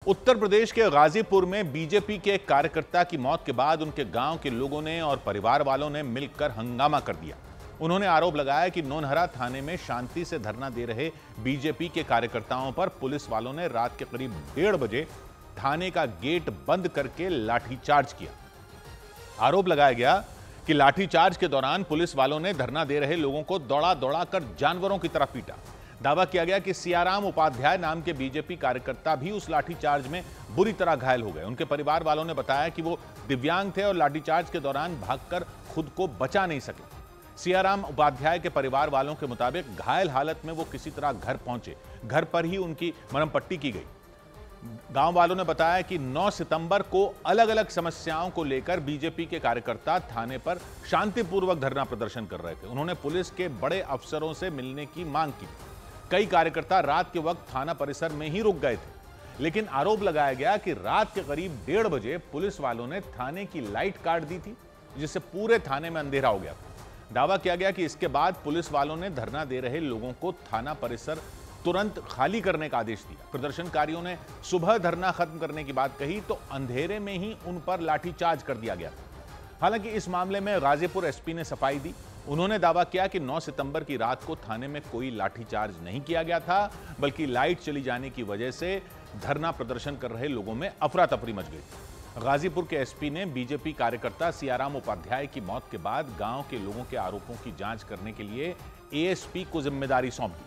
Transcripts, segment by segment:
उत्तर प्रदेश के गाजीपुर में बीजेपी के एक कार्यकर्ता की मौत के बाद उनके गांव के लोगों ने और परिवार वालों ने मिलकर हंगामा कर दिया। उन्होंने आरोप लगाया कि नौनहरा थाने में शांति से धरना दे रहे बीजेपी के कार्यकर्ताओं पर पुलिस वालों ने रात के करीब 1:30 बजे थाने का गेट बंद करके लाठीचार्ज किया। आरोप लगाया गया कि लाठीचार्ज के दौरान पुलिस वालों ने धरना दे रहे लोगों को दौड़ा दौड़ा कर जानवरों की तरह पीटा। दावा किया गया कि सियाराम उपाध्याय नाम के बीजेपी कार्यकर्ता भी उस लाठीचार्ज में बुरी तरह घायल हो गए। उनके परिवार वालों ने बताया कि वो दिव्यांग थे और लाठीचार्ज के दौरान भागकर खुद को बचा नहीं सके। सियाराम उपाध्याय के परिवार वालों के मुताबिक घायल हालत में वो किसी तरह घर पहुंचे। घर पर ही उनकी मरहम पट्टी की गई। गांव वालों ने बताया कि 9 सितंबर को अलग अलग समस्याओं को लेकर बीजेपी के कार्यकर्ता थाने पर शांतिपूर्वक धरना प्रदर्शन कर रहे थे। उन्होंने पुलिस के बड़े अफसरों से मिलने की मांग की। कई कार्यकर्ता रात के वक्त थाना परिसर में ही रुक गए थे, लेकिन आरोप लगाया गया कि रात के करीब 1:30 बजे पुलिस वालों ने थाने की लाइट काट दी थी, जिससे पूरे थाने में अंधेरा हो गया था। दावा किया गया कि इसके बाद पुलिस वालों ने धरना दे रहे लोगों को थाना परिसर तुरंत खाली करने का आदेश दिया। प्रदर्शनकारियों ने सुबह धरना खत्म करने की बात कही तो अंधेरे में ही उन पर लाठीचार्ज कर दिया गया था। हालांकि इस मामले में गाजीपुर एसपी ने सफाई दी। उन्होंने दावा किया कि 9 सितंबर की रात को थाने में कोई लाठीचार्ज नहीं किया गया था, बल्कि लाइट चली जाने की वजह से धरना प्रदर्शन कर रहे लोगों में अफरा तफरी मच गई। गाजीपुर के एसपी ने बीजेपी कार्यकर्ता सियाराम उपाध्याय की मौत के बाद गांव के लोगों के आरोपों की जांच करने के लिए एएसपी को जिम्मेदारी सौंप दी।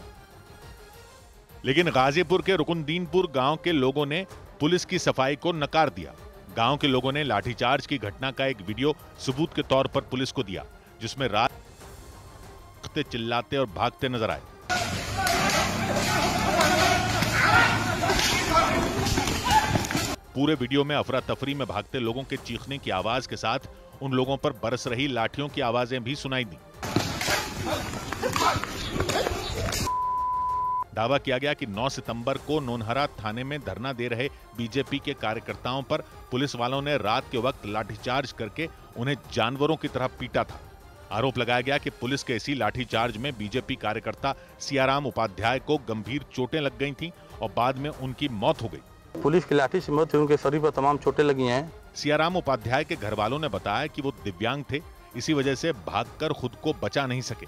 लेकिन गाजीपुर के रुकनदीनपुर गांव के लोगों ने पुलिस की सफाई को नकार दिया। गांव के लोगों ने लाठीचार्ज की घटना का एक वीडियो सबूत के तौर पर पुलिस को दिया, जिसमें रात चिल्लाते और भागते नजर आए। पूरे वीडियो में अफरा तफरी में भागते लोगों के चीखने की आवाज के साथ उन लोगों पर बरस रही लाठियों की आवाजें भी सुनाई दी। दावा किया गया कि 9 सितंबर को नौनहरा थाने में धरना दे रहे बीजेपी के कार्यकर्ताओं पर पुलिस वालों ने रात के वक्त लाठीचार्ज करके उन्हें जानवरों की तरह पीटा था। आरोप लगाया गया कि पुलिस के इसी लाठीचार्ज में बीजेपी कार्यकर्ता सियाराम उपाध्याय को गंभीर चोटें लग गई थीं और बाद में उनकी मौत हो गई। पुलिस की लाठी से मौत हुई, उनके शरीर पर तमाम चोटें लगी हैं। सियाराम उपाध्याय के घर वालों ने बताया कि वो दिव्यांग थे, इसी वजह से भागकर खुद को बचा नहीं सके।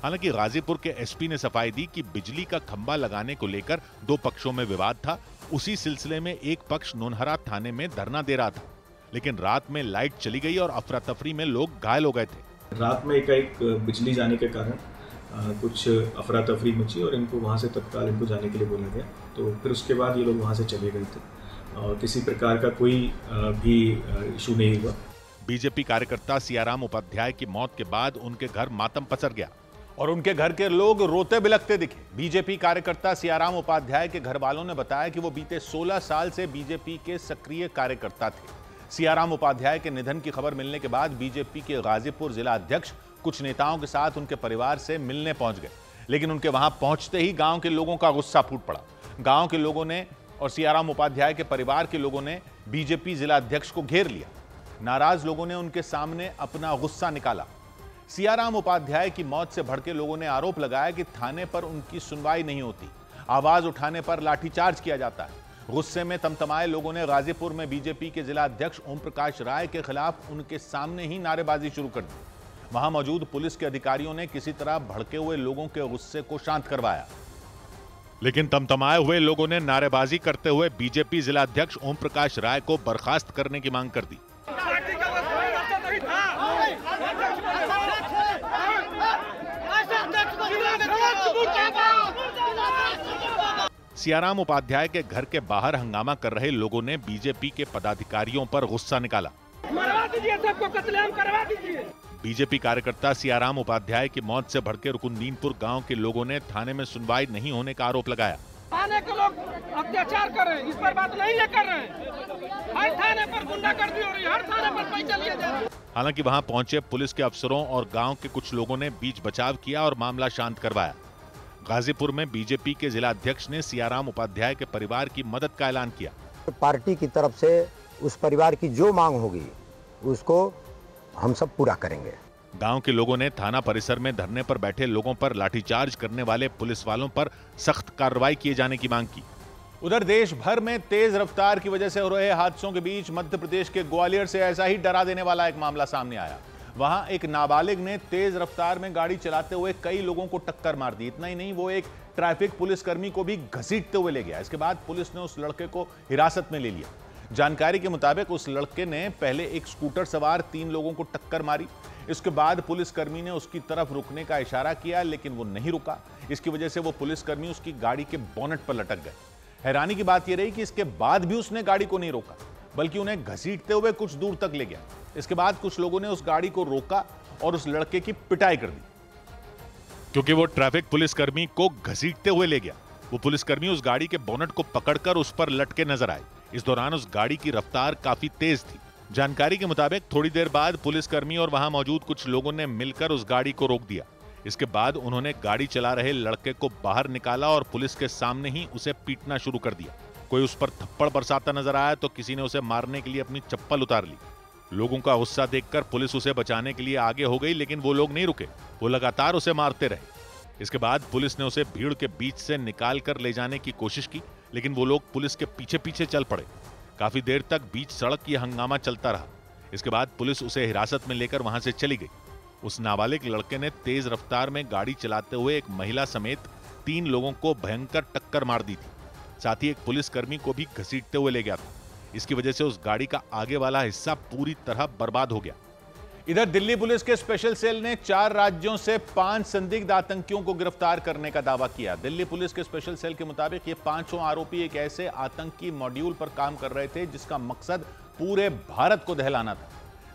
हालांकि गाजीपुर के एसपी ने सफाई दी कि बिजली का खंभा लगाने को लेकर 2 पक्षों में विवाद था। उसी सिलसिले में एक पक्ष नौनहरा थाने में धरना दे रहा था, लेकिन रात में लाइट चली गई और अफरा तफरी में लोग घायल हो गए थे। रात में एक बिजली जाने के कारण कुछ अफरा तफरी मची और इनको वहाँ से तत्काल इनको जाने के लिए बोला गया। तो फिर उसके बाद ये लोग वहाँ से चले गए थे और किसी प्रकार का कोई भी इशू नहीं हुआ। बीजेपी कार्यकर्ता सियाराम उपाध्याय की मौत के बाद उनके घर मातम पसर गया और उनके घर के लोग रोते बिलखते दिखे। बीजेपी कार्यकर्ता सियाराम उपाध्याय के घर वालों ने बताया कि वो बीते 16 साल से बीजेपी के सक्रिय कार्यकर्ता थे। सियाराम उपाध्याय के निधन की खबर मिलने के बाद बीजेपी के गाजीपुर जिला अध्यक्ष कुछ नेताओं के साथ उनके परिवार से मिलने पहुंच गए, लेकिन उनके वहां पहुंचते ही गांव के लोगों का गुस्सा फूट पड़ा। गांव के लोगों ने और सियाराम उपाध्याय के परिवार के लोगों ने बीजेपी जिला अध्यक्ष को घेर लिया। नाराज लोगों ने उनके सामने अपना गुस्सा निकाला। सियाराम उपाध्याय की मौत से भड़के लोगों ने आरोप लगाया कि थाने पर उनकी सुनवाई नहीं होती, आवाज उठाने पर लाठीचार्ज किया जाता है। गुस्से में तमतमाए लोगों ने गाजीपुर में बीजेपी के जिला अध्यक्ष ओम प्रकाश राय के खिलाफ उनके सामने ही नारेबाजी शुरू कर दी। वहां मौजूद पुलिस के अधिकारियों ने किसी तरह भड़के हुए लोगों के गुस्से को शांत करवाया, लेकिन तमतमाए हुए लोगों ने नारेबाजी करते हुए बीजेपी जिला अध्यक्ष ओम प्रकाश राय को बर्खास्त करने की मांग कर दी। सियाराम उपाध्याय के घर के बाहर हंगामा कर रहे लोगों ने बीजेपी के पदाधिकारियों पर गुस्सा निकाला। मरवा दीजिए, सबको कत्लेआम करवा दीजिए। बीजेपी कार्यकर्ता सियाराम उपाध्याय की मौत से भड़के रुकनदीनपुर गांव के लोगों ने थाने में सुनवाई नहीं होने का आरोप लगाया। थाने के लोग अत्याचार कर रहे हैं, इस पर बात नहीं ये कर रहे हैं। हर थाने पर गुंडागर्दी हो रही है, हर थाने पर पैसा लिए जा रहे हैं। हालांकि वहां पहुंचे पुलिस के अफसरों और गांव के कुछ लोगों ने बीच बचाव किया और मामला शांत करवाया। गाजीपुर में बीजेपी के जिला अध्यक्ष ने सियाराम उपाध्याय के परिवार की मदद का ऐलान किया। पार्टी की तरफ से उस परिवार की जो मांग होगी उसको हम सब पूरा करेंगे। गांव के लोगों ने थाना परिसर में धरने पर बैठे लोगों पर लाठीचार्ज करने वाले पुलिस वालों पर सख्त कार्रवाई किए जाने की मांग की। उधर देश भर में तेज रफ्तार की वजह से हो रहे हादसों के बीच मध्य प्रदेश के ग्वालियर से ऐसा ही डरा देने वाला एक मामला सामने आया। वहां एक नाबालिग ने तेज रफ्तार में गाड़ी चलाते हुए कई लोगों को टक्कर मार दी। इतना ही नहीं, वो एक ट्रैफिक पुलिसकर्मी को भी घसीटते हुए ले गया। इसके बाद पुलिस ने उस लड़के को हिरासत में ले लिया। जानकारी के मुताबिक उस लड़के ने पहले एक स्कूटर सवार 3 लोगों को टक्कर मारी। इसके बाद पुलिसकर्मी ने उसकी तरफ रुकने का इशारा किया, लेकिन वो नहीं रुका। इसकी वजह से वो पुलिसकर्मी उसकी गाड़ी के बोनट पर लटक गए। हैरानी की बात यह रही कि इसके बाद भी उसने गाड़ी को नहीं रोका, बल्कि उन्हें घसीटते हुए कुछ दूर तक ले गया। इसके बाद कुछ लोगों ने उस गाड़ी को रोका और उस लड़के की पिटाई कर दी, क्योंकि वो ट्रैफिक पुलिसकर्मी को घसीटते हुए ले गया। वो पुलिसकर्मी उस गाड़ी के बोनट को पकड़कर उस पर लटके नजर आए। इस दौरान उस गाड़ी की रफ्तार काफी तेज थी। जानकारी के मुताबिक थोड़ी देर बाद पुलिसकर्मी और वहां मौजूद कुछ लोगों ने मिलकर उस गाड़ी को रोक दिया। इसके बाद उन्होंने गाड़ी चला रहे लड़के को बाहर निकाला और पुलिस के सामने ही उसे पीटना शुरू कर दिया। कोई उस पर थप्पड़ बरसाता नजर आया तो किसी ने उसे मारने के लिए अपनी चप्पल उतार ली। लोगों का गुस्सा देखकर पुलिस उसे बचाने के लिए आगे हो गई, लेकिन वो लोग नहीं रुके। वो लगातार उसे मारते रहे। इसके बाद पुलिस ने उसे भीड़ के बीच से निकाल कर ले जाने की कोशिश की, लेकिन वो लोग पुलिस के पीछे पीछे चल पड़े। काफी देर तक बीच सड़क यह हंगामा चलता रहा। इसके बाद पुलिस उसे हिरासत में लेकर वहां से चली गई। उस नाबालिग लड़के ने तेज रफ्तार में गाड़ी चलाते हुए एक महिला समेत 3 लोगों को भयंकर टक्कर मार दी थी। साथ ही एक पुलिसकर्मी को भी घसीटते हुए ले गया था। इसकी वजह से उस गाड़ी का आगे वाला हिस्सा पूरी तरह बर्बाद हो गया। इधर दिल्ली पुलिस के स्पेशल सेल ने 4 राज्यों से 5 संदिग्ध आतंकियों को गिरफ्तार करने का दावा किया। दिल्ली पुलिस के स्पेशल सेल के मुताबिक ये 5 आरोपी एक ऐसे आतंकी मॉड्यूल पर काम कर रहे थे जिसका मकसद पूरे भारत को दहलाना था।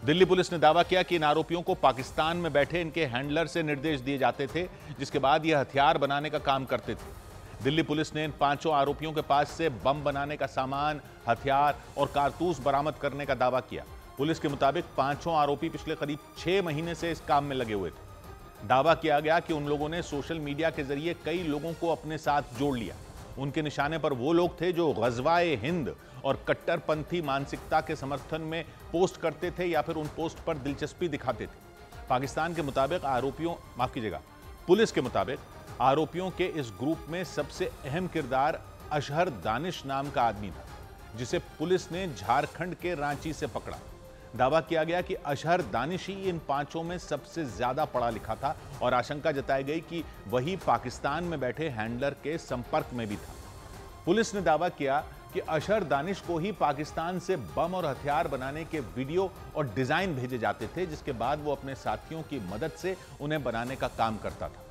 दिल्ली पुलिस ने दावा किया कि इन आरोपियों को पाकिस्तान में बैठे इनके हैंडलर से निर्देश दिए जाते थे, जिसके बाद ये हथियार बनाने का काम करते थे। दिल्ली पुलिस ने इन 5 आरोपियों के पास से बम बनाने का सामान, हथियार और कारतूस बरामद करने का दावा किया। पुलिस के मुताबिक 5 आरोपी पिछले करीब 6 महीने से इस काम में लगे हुए थे। दावा किया गया कि उन लोगों ने सोशल मीडिया के जरिए कई लोगों को अपने साथ जोड़ लिया। उनके निशाने पर वो लोग थे जो ग़ज़वाए हिंद और कट्टरपंथी मानसिकता के समर्थन में पोस्ट करते थे या फिर उन पोस्ट पर दिलचस्पी दिखाते थे। पाकिस्तान के मुताबिक पुलिस के मुताबिक आरोपियों के इस ग्रुप में सबसे अहम किरदार अशहर दानिश नाम का आदमी था, जिसे पुलिस ने झारखंड के रांची से पकड़ा। दावा किया गया कि अशहर दानिश ही इन 5 में सबसे ज्यादा पढ़ा लिखा था और आशंका जताई गई कि वही पाकिस्तान में बैठे हैंडलर के संपर्क में भी था। पुलिस ने दावा किया कि अशहर दानिश को ही पाकिस्तान से बम और हथियार बनाने के वीडियो और डिजाइन भेजे जाते थे, जिसके बाद वो अपने साथियों की मदद से उन्हें बनाने का काम करता था।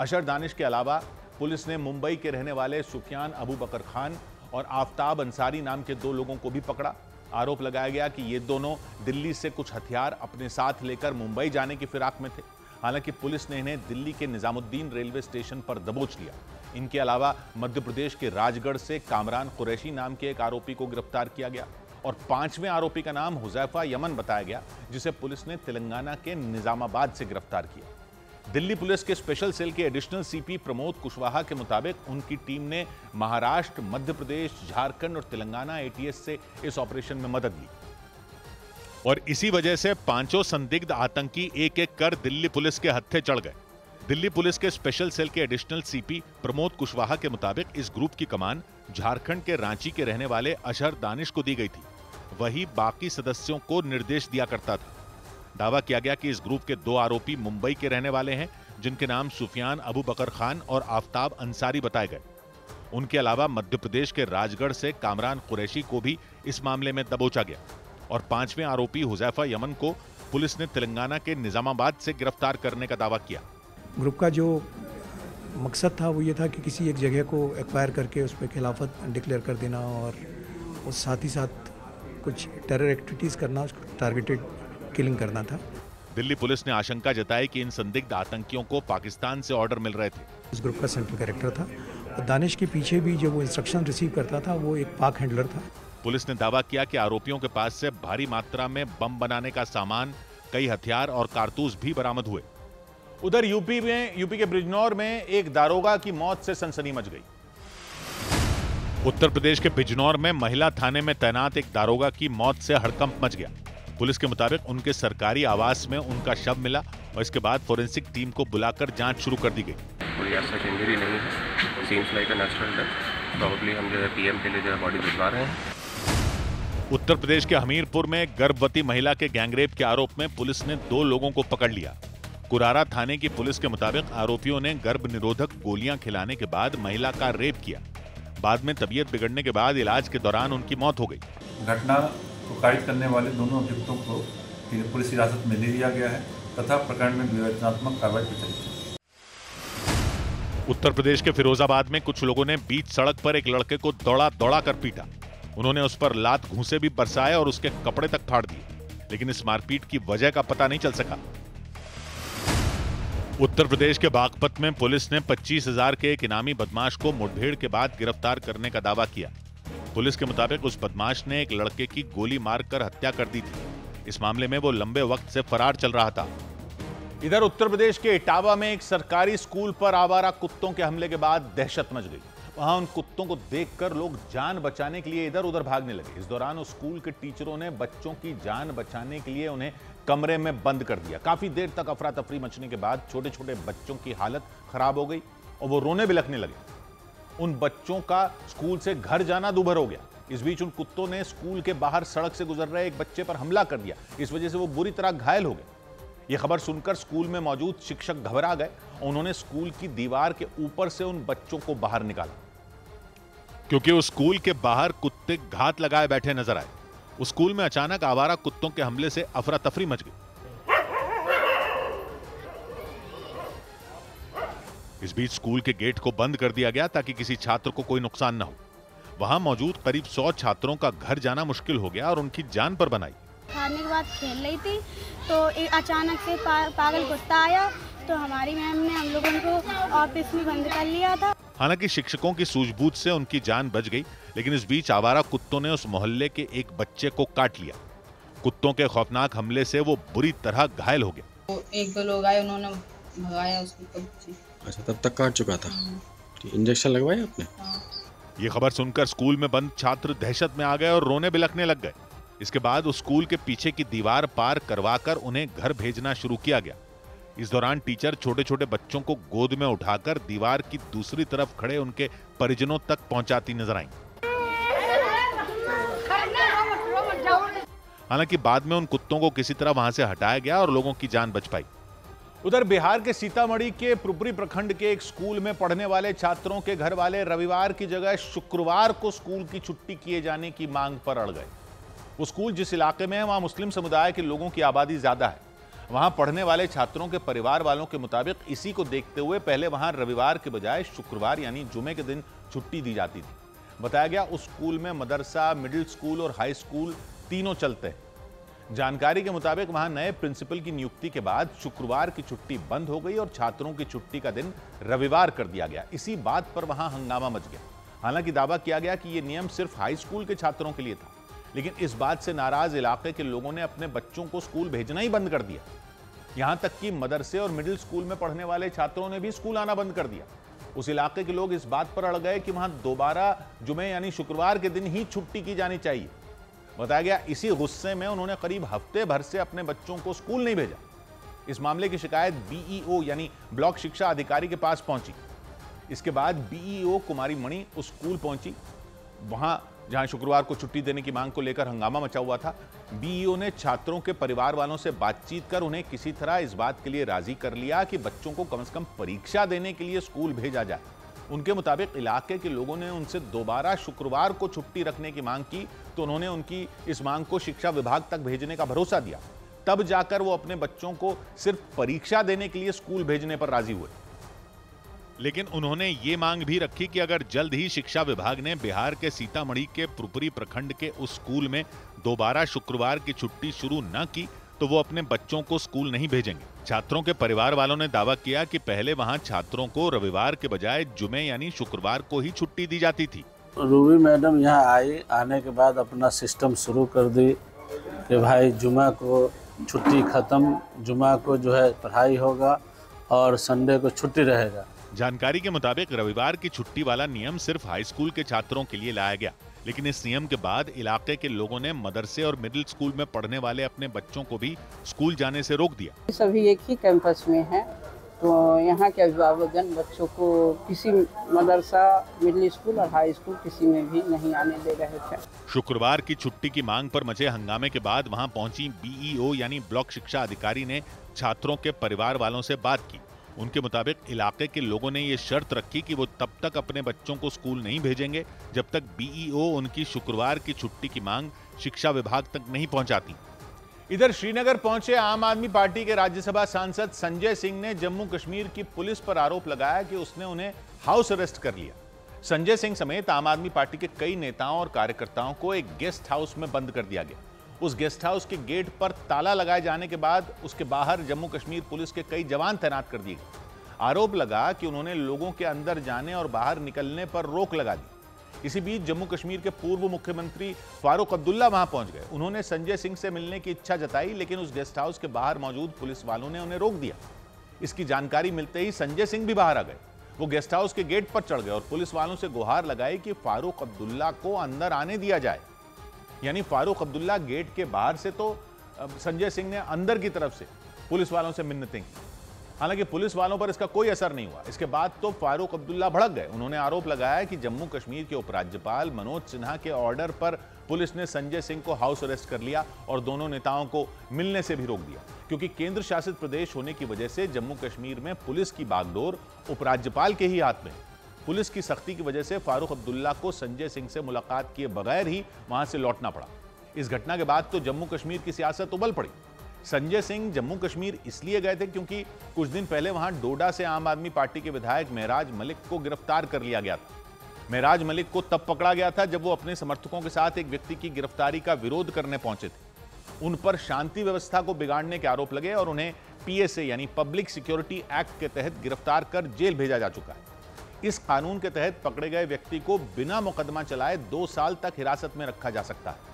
अशहर दानिश के अलावा पुलिस ने मुंबई के रहने वाले सुफियान अबू बकर खान और आफ्ताब अंसारी नाम के 2 लोगों को भी पकड़ा। आरोप लगाया गया कि ये दोनों दिल्ली से कुछ हथियार अपने साथ लेकर मुंबई जाने की फिराक में थे। हालांकि पुलिस ने इन्हें दिल्ली के निजामुद्दीन रेलवे स्टेशन पर दबोच लिया। इनके अलावा मध्य प्रदेश के राजगढ़ से कामरान कुरैशी नाम के एक आरोपी को गिरफ्तार किया गया और 5वें आरोपी का नाम हुजैफा यमन बताया गया, जिसे पुलिस ने तेलंगाना के निजामाबाद से गिरफ्तार किया। दिल्ली पुलिस के स्पेशल सेल के एडिशनल सीपी प्रमोद कुशवाहा के मुताबिक उनकी टीम ने महाराष्ट्र, मध्य प्रदेश, झारखंड और तेलंगाना एटीएस से इस ऑपरेशन में मदद ली और इसी वजह से 5 संदिग्ध आतंकी एक-एक कर दिल्ली पुलिस के हत्थे चढ़ गए। दिल्ली पुलिस के स्पेशल सेल के एडिशनल सीपी प्रमोद कुशवाहा के मुताबिक इस ग्रुप की कमान झारखंड के रांची के रहने वाले अशहर दानिश को दी गई थी। वही बाकी सदस्यों को निर्देश दिया करता था। दावा किया गया कि इस ग्रुप के 2 आरोपी मुंबई के रहने वाले हैं, जिनके नाम सुफियान अबू बकर खान और आफ्ताब अंसारी बताए गए। उनके अलावा मध्य प्रदेश के राजगढ़ से कामरान कुरैशी को भी इस मामले में दबोचा गया और 5वें आरोपी हुजैफा यमन को पुलिस ने तेलंगाना के निजामाबाद से गिरफ्तार करने का दावा किया। ग्रुप का जो मकसद था वो ये था कि किसी एक जगह को एक्वायर करके उस पर खिलाफत डिक्लेयर कर देना और उस साथ ही साथ कुछ टेरर एक्टिविटीज़ करना, उसको टारगेटेड किलिंग करना था। दिल्ली पुलिस ने आशंका जताई कि इन संदिग्ध आतंकियों को पाकिस्तान से ऑर्डर मिल रहे थे। इस ग्रुप का सेंट्रल कैरेक्टर था और दानिश के पीछे भी जो वो इंस्ट्रक्शन रिसीव करता था वो एक पाक हैंडलर था। पुलिस ने दावा किया कि आरोपियों के पास से भारी मात्रा में बम बनाने का सामान, कई हथियार और कारतूस भी बरामद हुए। उधर यूपी के बिजनौर में एक दारोगा की मौत से सनसनी मच गई। उत्तर प्रदेश के बिजनौर में महिला थाने में तैनात एक दारोगा की मौत से हड़कंप मच गया। पुलिस के मुताबिक उनके सरकारी आवास में उनका शव मिला और इसके बाद फोरेंसिक टीम को बुलाकर जांच शुरू कर दी गई। कोई ऐसा इंजरी नहीं है, seems like a natural death. Probably हम जो है पीएम के लिए जो है बॉडी भिजवा रहे हैं। उत्तर प्रदेश के हमीरपुर में गर्भवती महिला के गैंगरेप के आरोप में पुलिस ने 2 लोगों को पकड़ लिया। कुरारा थाने की पुलिस के मुताबिक आरोपियों ने गर्भ निरोधक गोलियां खिलाने के बाद महिला का रेप किया। बाद में तबीयत बिगड़ने के बाद इलाज के दौरान उनकी मौत हो गई। घटना को कारित करने वाले दोनों अभियुक्तों को पुलिस हिरासत में ले लिया गया है तथा प्रकरण में विवेचनात्मक कार्रवाई प्रचलित है। उत्तर प्रदेश के फिरोजाबाद में कुछ लोगों ने बीच सड़क पर एक लड़के को दौड़ा कर पीटा। उन्होंने उस पर लात घूंसे भी बरसाए और उसके कपड़े तक फाड़ दिए, लेकिन इस मारपीट की वजह का पता नहीं चल सका। उत्तर प्रदेश के बागपत में पुलिस ने 25,000 के एक इनामी बदमाश को मुठभेड़ के बाद गिरफ्तार करने का दावा किया। पुलिस के मुताबिक उस बदमाश ने एक लड़के की गोली मारकर हत्या कर दी थी। इस मामले में वो लंबे वक्त से फरार चल रहा था। इधर उत्तर प्रदेश के इटावा में एक सरकारी स्कूल पर आवारा कुत्तों के हमले के बाद दहशत मच गई। वहां उन कुत्तों को देखकर लोग जान बचाने के लिए इधर उधर भागने लगे। इस दौरान उस स्कूल के टीचरों ने बच्चों की जान बचाने के लिए उन्हें कमरे में बंद कर दिया। काफी देर तक अफरा तफरी मचने के बाद छोटे छोटे बच्चों की हालत खराब हो गई और वो रोने बिलखने लगे। उन बच्चों का स्कूल से घर जाना दूभर हो गया। इस बीच उन कुत्तों ने स्कूल के बाहर सड़क से गुजर रहे एक बच्चे पर हमला कर दिया। इस वजह से वो बुरी तरह घायल हो गए। यह खबर सुनकर स्कूल में मौजूद शिक्षक घबरा गए और उन्होंने स्कूल की दीवार के ऊपर से उन बच्चों को बाहर निकाला, क्योंकि उस स्कूल के बाहर कुत्ते घात लगाए बैठे नजर आए। उस स्कूल में अचानक आवारा कुत्तों के हमले से अफरा तफरी मच गई। इस बीच स्कूल के गेट को बंद कर दिया गया ताकि किसी छात्र को कोई नुकसान न हो। वहां मौजूद करीब 100 छात्रों का घर जाना मुश्किल हो गया और उनकी जान पर बनाई। खाने के बाद खेल रही थी तो अचानक से पागल कुत्ता आया तो हमारी मैम ने हम लोगों को ऑफिस में बंद कर लिया था। हालांकि शिक्षकों की सूझबूझ से उनकी जान बच गई, लेकिन इस बीच आवारा कुत्तों ने उस मोहल्ले के एक बच्चे को काट लिया। कुत्तों के खौफनाक हमले से वो बुरी तरह घायल हो गया। तो 1-2 लोग आए, उन्होंने भगाया उसको। अच्छा, तब तक काट चुका था। इंजेक्शन लगवाया आपने? ये खबर सुनकर स्कूल में बंद छात्र दहशत में आ गए और रोने बिलखने लग गए। इसके बाद उस स्कूल के पीछे की दीवार पार करवाकर उन्हें घर भेजना शुरू किया गया। इस दौरान टीचर छोटे छोटे बच्चों को गोद में उठाकर दीवार की दूसरी तरफ खड़े उनके परिजनों तक पहुंचाती नजर आईं। हालांकि बाद में उन कुत्तों को किसी तरह वहां से हटाया गया और लोगों की जान बच पाई। उधर बिहार के सीतामढ़ी के पुपरी प्रखंड के एक स्कूल में पढ़ने वाले छात्रों के घर वाले रविवार की जगह शुक्रवार को स्कूल की छुट्टी किए जाने की मांग पर अड़ गए। वो स्कूल जिस इलाके में है वहां मुस्लिम समुदाय के लोगों की आबादी ज्यादा है। वहां पढ़ने वाले छात्रों के परिवार वालों के मुताबिक इसी को देखते हुए पहले वहां रविवार के बजाय शुक्रवार यानी जुमे के दिन छुट्टी दी जाती थी। बताया गया उस स्कूल में मदरसा, मिडिल स्कूल और हाई स्कूल तीनों चलते हैं। जानकारी के मुताबिक वहां नए प्रिंसिपल की नियुक्ति के बाद शुक्रवार की छुट्टी बंद हो गई और छात्रों की छुट्टी का दिन रविवार कर दिया गया। इसी बात पर वहां हंगामा मच गया। हालांकि दावा किया गया कि यह नियम सिर्फ हाई स्कूल के छात्रों के लिए था, लेकिन इस बात से नाराज इलाके के लोगों ने अपने बच्चों को स्कूल भेजना ही बंद कर दिया। यहां तक कि मदरसे और मिडिल स्कूल में पढ़ने वाले छात्रों ने भी स्कूल आना बंद कर दिया। उस इलाके के लोग इस बात पर अड़ गए कि वहां दोबारा जुमे यानी शुक्रवार के दिन ही छुट्टी की जानी चाहिए। बताया गया इसी गुस्से में उन्होंने करीब हफ्ते भर से अपने बच्चों को स्कूल नहीं भेजा। इस मामले की शिकायत बीईओ यानी ब्लॉक शिक्षा अधिकारी के पास पहुंची। इसके बाद बीईओ कुमारी मणि उस स्कूल पहुंची। वहां जहां शुक्रवार को छुट्टी देने की मांग को लेकर हंगामा मचा हुआ था, बीईओ ने छात्रों के परिवार वालों से बातचीत कर उन्हें किसी तरह इस बात के लिए राजी कर लिया कि बच्चों को कम से कम परीक्षा देने के लिए स्कूल भेजा जाए। उनके मुताबिक इलाके के लोगों ने उनसे दोबारा शुक्रवार को छुट्टी रखने की मांग की तो उन्होंने उनकी इस मांग को शिक्षा विभाग तक भेजने का भरोसा दिया। तब जाकर वो अपने बच्चों को सिर्फ परीक्षा देने के लिए स्कूल भेजने पर राजी हुए। लेकिन उन्होंने ये मांग भी रखी कि अगर जल्द ही शिक्षा विभाग ने बिहार के सीतामढ़ी के पुपरी प्रखंड के उस स्कूल में दोबारा शुक्रवार की छुट्टी शुरू न की तो वो अपने बच्चों को स्कूल नहीं भेजेंगे। छात्रों के परिवार वालों ने दावा किया कि पहले वहां छात्रों को रविवार के बजाय जुमे यानी शुक्रवार को ही छुट्टी दी जाती थी। रूबी मैडम यहाँ आई, आने के बाद अपना सिस्टम शुरू कर दी कि भाई जुमा को छुट्टी खत्म, जुमा को जो है पढ़ाई होगा और संडे को छुट्टी रहेगा। जानकारी के मुताबिक रविवार की छुट्टी वाला नियम सिर्फ हाई स्कूल के छात्रों के लिए लाया गया, लेकिन इस नियम के बाद इलाके के लोगों ने मदरसे और मिडिल स्कूल में पढ़ने वाले अपने बच्चों को भी स्कूल जाने से रोक दिया। सभी एक ही कैंपस में है तो यहाँ के अभिभावकगण बच्चों को किसी मदरसा, मिडिल स्कूल और हाई स्कूल किसी में भी नहीं आने दे रहे थे। शुक्रवार की छुट्टी की मांग पर मचे हंगामे के बाद वहां पहुंची बीईओ यानी ब्लॉक शिक्षा अधिकारी ने छात्रों के परिवार वालों से बात की। उनके मुताबिक इलाके के लोगों ने ये शर्त रखी कि वो तब तक अपने बच्चों को स्कूल नहीं भेजेंगे जब तक बीईओ उनकी शुक्रवार की छुट्टी की मांग शिक्षा विभाग तक नहीं पहुंचाती। इधर श्रीनगर पहुंचे आम आदमी पार्टी के राज्यसभा सांसद संजय सिंह ने जम्मू कश्मीर की पुलिस पर आरोप लगाया कि उसने उन्हें हाउस अरेस्ट कर लिया। संजय सिंह समेत आम आदमी पार्टी के कई नेताओं और कार्यकर्ताओं को एक गेस्ट हाउस में बंद कर दिया गया। उस गेस्ट हाउस के गेट पर ताला लगाए जाने के बाद उसके बाहर जम्मू कश्मीर पुलिस के कई जवान तैनात कर दिए गए। आरोप लगा कि उन्होंने लोगों के अंदर जाने और बाहर निकलने पर रोक लगा दी। इसी बीच जम्मू कश्मीर के पूर्व मुख्यमंत्री फारूक अब्दुल्ला वहां पहुंच गए। उन्होंने संजय सिंह से मिलने की इच्छा जताई, लेकिन उस गेस्ट हाउस के बाहर मौजूद पुलिस वालों ने उन्हें रोक दिया। इसकी जानकारी मिलते ही संजय सिंह भी बाहर आ गए। वो गेस्ट हाउस के गेट पर चढ़ गए और पुलिस वालों से गुहार लगाई कि फारूक अब्दुल्ला को अंदर आने दिया जाए। यानी फारूक अब्दुल्ला गेट के बाहर से तो संजय सिंह ने अंदर की तरफ से पुलिस वालों से मिन्नतें की। हालांकि पुलिस वालों पर इसका कोई असर नहीं हुआ। इसके बाद तो फारूक अब्दुल्ला भड़क गए। उन्होंने आरोप लगाया कि जम्मू कश्मीर के उपराज्यपाल मनोज सिन्हा के ऑर्डर पर पुलिस ने संजय सिंह को हाउस अरेस्ट कर लिया और दोनों नेताओं को मिलने से भी रोक दिया, क्योंकि केंद्र शासित प्रदेश होने की वजह से जम्मू कश्मीर में पुलिस की बागडोर उपराज्यपाल के ही हाथ में। पुलिस की सख्ती की वजह से फारूक अब्दुल्ला को संजय सिंह से मुलाकात किए बगैर ही वहां से लौटना पड़ा। इस घटना के बाद तो जम्मू कश्मीर की सियासत उबल पड़ी। संजय सिंह जम्मू कश्मीर इसलिए गए थे क्योंकि कुछ दिन पहले वहां डोडा से आम आदमी पार्टी के विधायक मेहराज मलिक को गिरफ्तार कर लिया गया था। मेहराज मलिक को तब पकड़ा गया था जब वो अपने समर्थकों के साथ एक व्यक्ति की गिरफ्तारी का विरोध करने पहुंचे थे। उन पर शांति व्यवस्था को बिगाड़ने के आरोप लगे और उन्हें पीएसए यानी पब्लिक सिक्योरिटी एक्ट के तहत गिरफ्तार कर जेल भेजा जा चुका है। इस कानून के तहत पकड़े गए व्यक्ति को बिना मुकदमा चलाए 2 साल तक हिरासत में रखा जा सकता है।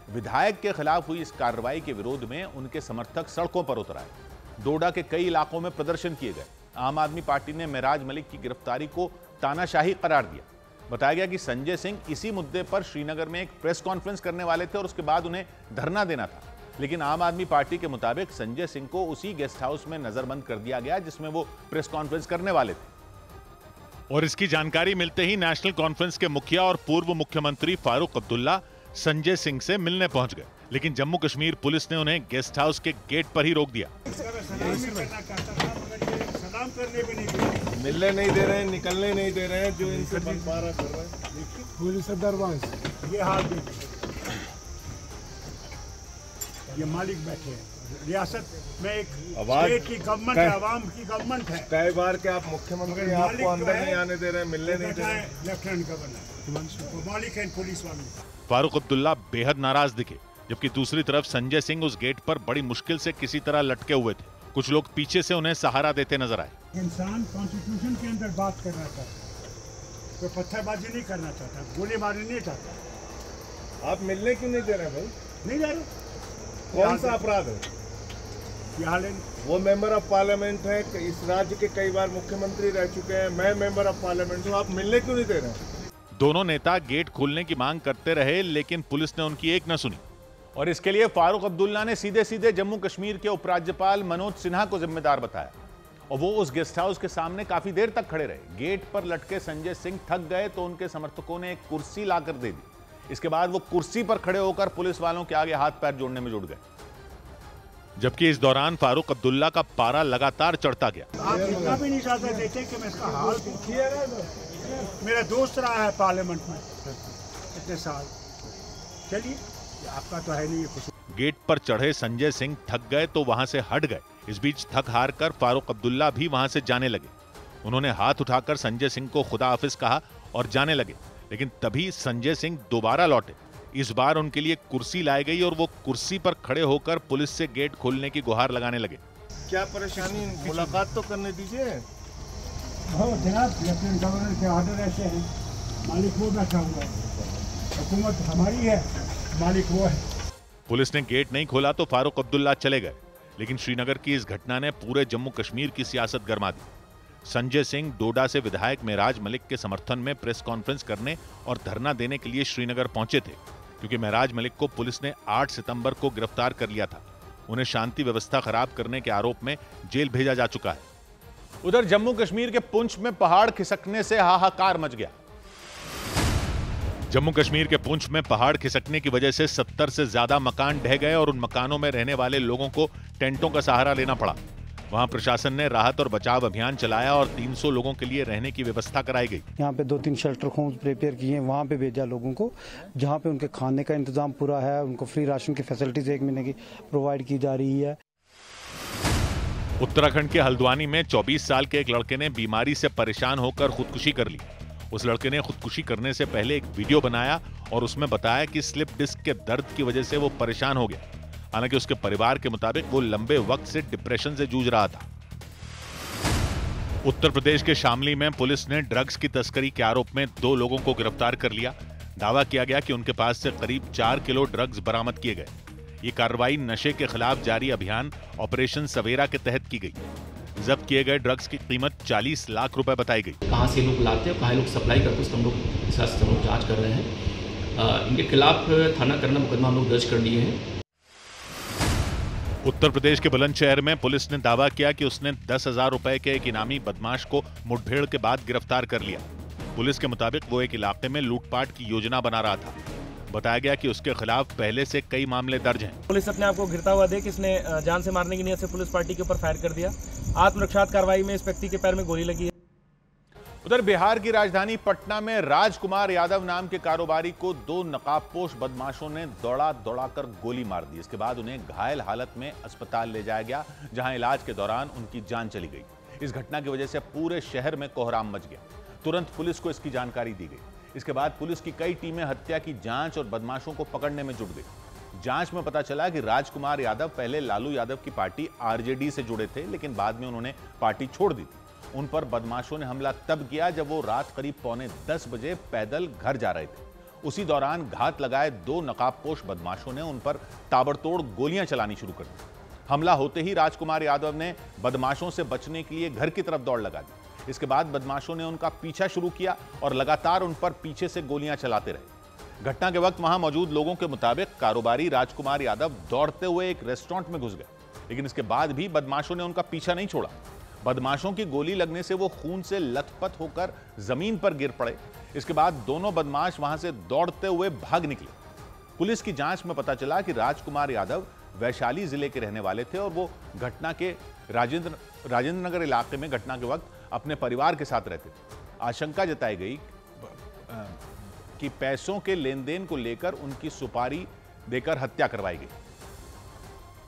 विधायक के खिलाफ हुई इस कार्रवाई के विरोध में उनके समर्थक सड़कों पर उतर आए। डोडा के कई इलाकों में प्रदर्शन किए गए। आम आदमी पार्टी ने मेहराज मलिक की गिरफ्तारी को तानाशाही करार दिया। बताया गया कि संजय सिंह इसी मुद्दे पर श्रीनगर में एक प्रेस कॉन्फ्रेंस करने वाले थे और उसके बाद उन्हें धरना देना था, लेकिन आम आदमी पार्टी के मुताबिक संजय सिंह को उसी गेस्ट हाउस में नजरबंद कर दिया गया जिसमें वो प्रेस कॉन्फ्रेंस करने वाले थे। और इसकी जानकारी मिलते ही नेशनल कॉन्फ्रेंस के मुखिया और पूर्व मुख्यमंत्री फारूक अब्दुल्ला संजय सिंह से मिलने पहुंच गए, लेकिन जम्मू कश्मीर पुलिस ने उन्हें गेस्ट हाउस के गेट पर ही रोक दिया। मिलने नहीं दे रहे हैं, निकलने नहीं दे रहे हैं, जो इनसे बंटवारा कर रहे हैं। पुलिस दरबार ये हाल ये मालिक बैठे हैं। रियासत में एक स्टेट की गवर्नमेंट है, आवाम की गवर्नमेंट है। कई बार के आप मुख्यमंत्री आपको अंदर नहीं आने दे रहे हैं, मिलने नहीं दे रहे हैं। लेफ्टिनेंट गवर्नर मालिक है पुलिस वाले। फारूक अब्दुल्ला बेहद नाराज दिखे, जबकि दूसरी तरफ संजय सिंह उस गेट पर बड़ी मुश्किल से किसी तरह लटके हुए थे। कुछ लोग पीछे से उन्हें सहारा देते नजर आए। इंसान कॉन्स्टिट्यूशन के अंदर बात करना चाहता है, कोई पत्थरबाजी नहीं करना चाहता, गोलीबारी नहीं चाहता। आप मिलने क्यों नहीं दे रहे भाई? नहीं दे रहे। कौन सा अपराध है? वो मेंबर ऑफ पार्लियामेंट है, इस राज्य के कई बार मुख्यमंत्री रह चुके हैं, मैं मेंबर ऑफ पार्लियामेंट हूँ, आप मिलने क्यों नहीं दे रहे हैं? दोनों नेता गेट खोलने की मांग करते रहे, लेकिन पुलिस ने उनकी एक न सुनी और इसके लिए फारूक अब्दुल्ला ने सीधे सीधे जम्मू कश्मीर के उपराज्यपाल मनोज सिन्हा को जिम्मेदार बताया और वो उस गेस्ट हाउस के सामने काफी देर तक खड़े रहे। गेट पर लटके संजय सिंह थक गए तो उनके समर्थकों ने एक कुर्सी लाकर दे दी। इसके बाद वो कुर्सी पर खड़े होकर पुलिस वालों के आगे हाथ पैर जोड़ने में जुट गए, जबकि इस दौरान फारूक अब्दुल्ला का पारा लगातार चढ़ता गया। आप इतना भी नहीं चाहते देते कि मैं इसका हाल मेरा दोस्त रहा है पार्लियामेंट में इतने साल, चलिए आपका तो है नहीं कुछ। गेट पर चढ़े संजय सिंह थक गए तो वहां से हट गए। इस बीच थक हार कर फारूक अब्दुल्ला भी वहां से जाने लगे। उन्होंने हाथ उठाकर संजय सिंह को खुदा हाफिज कहा और जाने लगे, लेकिन तभी संजय सिंह दोबारा लौटे। इस बार उनके लिए कुर्सी लाई गई और वो कुर्सी पर खड़े होकर पुलिस से गेट खोलने की गुहार लगाने लगे। क्या परेशानी, मुलाकात तो करने दीजिए। जनाब लेफ्टिनेंट गवर्नर के ऑर्डर ऐसे हैं, मालिक वो बैठा हुआ है, हुकूमत हमारी है, मालिक वो है। पुलिस ने गेट नहीं खोला तो फारूक अब्दुल्ला चले गए, लेकिन श्रीनगर की इस घटना ने पूरे जम्मू कश्मीर की सियासत गरमा दी। संजय सिंह डोडा से विधायक मेहराज मलिक के समर्थन में प्रेस कॉन्फ्रेंस करने और धरना देने के लिए श्रीनगर पहुंचे थे, क्योंकि मेहराज मलिक को पुलिस ने 8 सितंबर को गिरफ्तार कर लिया था। उन्हें शांति व्यवस्था खराब करने के आरोप में जेल भेजा जा चुका है। उधर जम्मू कश्मीर के पुंछ में पहाड़ खिसकने से हाहाकार मच गया। जम्मू कश्मीर के पुंछ में पहाड़ खिसकने की वजह से 70 से ज्यादा मकान ढह गए और उन मकानों में रहने वाले लोगों को टेंटों का सहारा लेना पड़ा। वहां प्रशासन ने राहत और बचाव अभियान चलाया और 300 लोगों के लिए रहने की व्यवस्था कराई गई। यहाँ पे 2-3 शेल्टर होम्स प्रिपेयर किए हैं, वहाँ पे भेजा लोगों को, जहाँ पे उनके खाने का इंतजाम पूरा है, उनको फ्री राशन की फैसिलिटीज 1 महीने की प्रोवाइड की जा रही है। उत्तराखंड के हल्द्वानी में 24 साल के एक लड़के ने बीमारी से परेशान होकर खुदकुशी कर ली। उस लड़के ने खुदकुशी करने से पहले एक वीडियो बनाया और उसमें बताया कि स्लिप डिस्क के दर्द की वजह से वो परेशान हो गया। हालांकि उसके परिवार के मुताबिक वो लंबे वक्त से डिप्रेशन से जूझ रहा था। उत्तर प्रदेश के शामली में पुलिस ने ड्रग्स की तस्करी के आरोप में 2 लोगों को गिरफ्तार कर लिया। दावा किया गया कि उनके पास से करीब 4 किलो ड्रग्स बरामद किए गए। ये कार्रवाई नशे के खिलाफ जारी अभियान ऑपरेशन सवेरा के तहत की गई। जब्त किए गए ड्रग्स की कीमत 40 लाख रुपए बताई गई। कहां से लोग लाते हैं, कहां लोग सप्लाई करते हैं, उसका हम लोग जांच कर रहे हैं। इनके खिलाफ थाना करना मुकदमा हम लोग दर्ज कर लिए हैं। उत्तर प्रदेश के बुलंदशहर में पुलिस ने दावा किया कि उसने 10,000 रुपए के एक इनामी बदमाश को मुठभेड़ के बाद गिरफ्तार कर लिया। पुलिस के मुताबिक वो एक इलाके में लूटपाट की योजना बना रहा था। बताया गया कि उसके खिलाफ पहले से कई मामले दर्ज हैं। पुलिस अपने आप को घिरता हुआ देख इसने जान से मारने की नीयत से पुलिस पार्टी के ऊपर फायर कर दिया। आत्मरक्षा कार्रवाई में इस व्यक्ति के पैर में गोली लगी है। उधर बिहार की राजधानी पटना में राजकुमार यादव नाम के कारोबारी को 2 नकाबपोश बदमाशों ने दौड़ाकर गोली मार दी। इसके बाद उन्हें घायल हालत में अस्पताल ले जाया गया, जहां इलाज के दौरान उनकी जान चली गई। इस घटना की वजह से पूरे शहर में कोहराम मच गया। तुरंत पुलिस को इसकी जानकारी दी गई। इसके बाद पुलिस की कई टीमें हत्या की जांच और बदमाशों को पकड़ने में जुट गई। जांच में पता चला कि राजकुमार यादव पहले लालू यादव की पार्टी आरजेडी से जुड़े थे, लेकिन बाद में उन्होंने पार्टी छोड़ दी थी। उन पर बदमाशों ने हमला तब किया जब वो रात करीब 9:45 बजे पैदल घर जा रहे थे। उसी दौरान घात लगाए 2 नकाबपोश बदमाशों ने उन पर ताबड़तोड़ गोलियां चलानी शुरू कर दी। हमला होते ही राजकुमार यादव ने बदमाशों से बचने के लिए घर की तरफ दौड़ लगा दी। इसके बाद बदमाशों ने उनका पीछा शुरू किया और लगातार उन पर पीछे से गोलियां चलाते रहे। घटना के वक्त वहां मौजूद लोगों के मुताबिक कारोबारी राजकुमार यादव दौड़ते हुए एक रेस्टोरेंट में घुस गए, लेकिन इसके बाद भी बदमाशों ने उनका पीछा नहीं छोड़ा। बदमाशों की गोली लगने से वो खून से लथपथ होकर जमीन पर गिर पड़े। इसके बाद दोनों बदमाश वहां से दौड़ते हुए भाग निकले। पुलिस की जांच में पता चला कि राजकुमार यादव वैशाली जिले के रहने वाले थे और वो घटना के राजेंद्र नगर इलाके में घटना के वक्त अपने परिवार के साथ रहते थे। आशंका जताई गई कि पैसों के लेन देन को लेकर उनकी सुपारी देकर हत्या करवाई गई,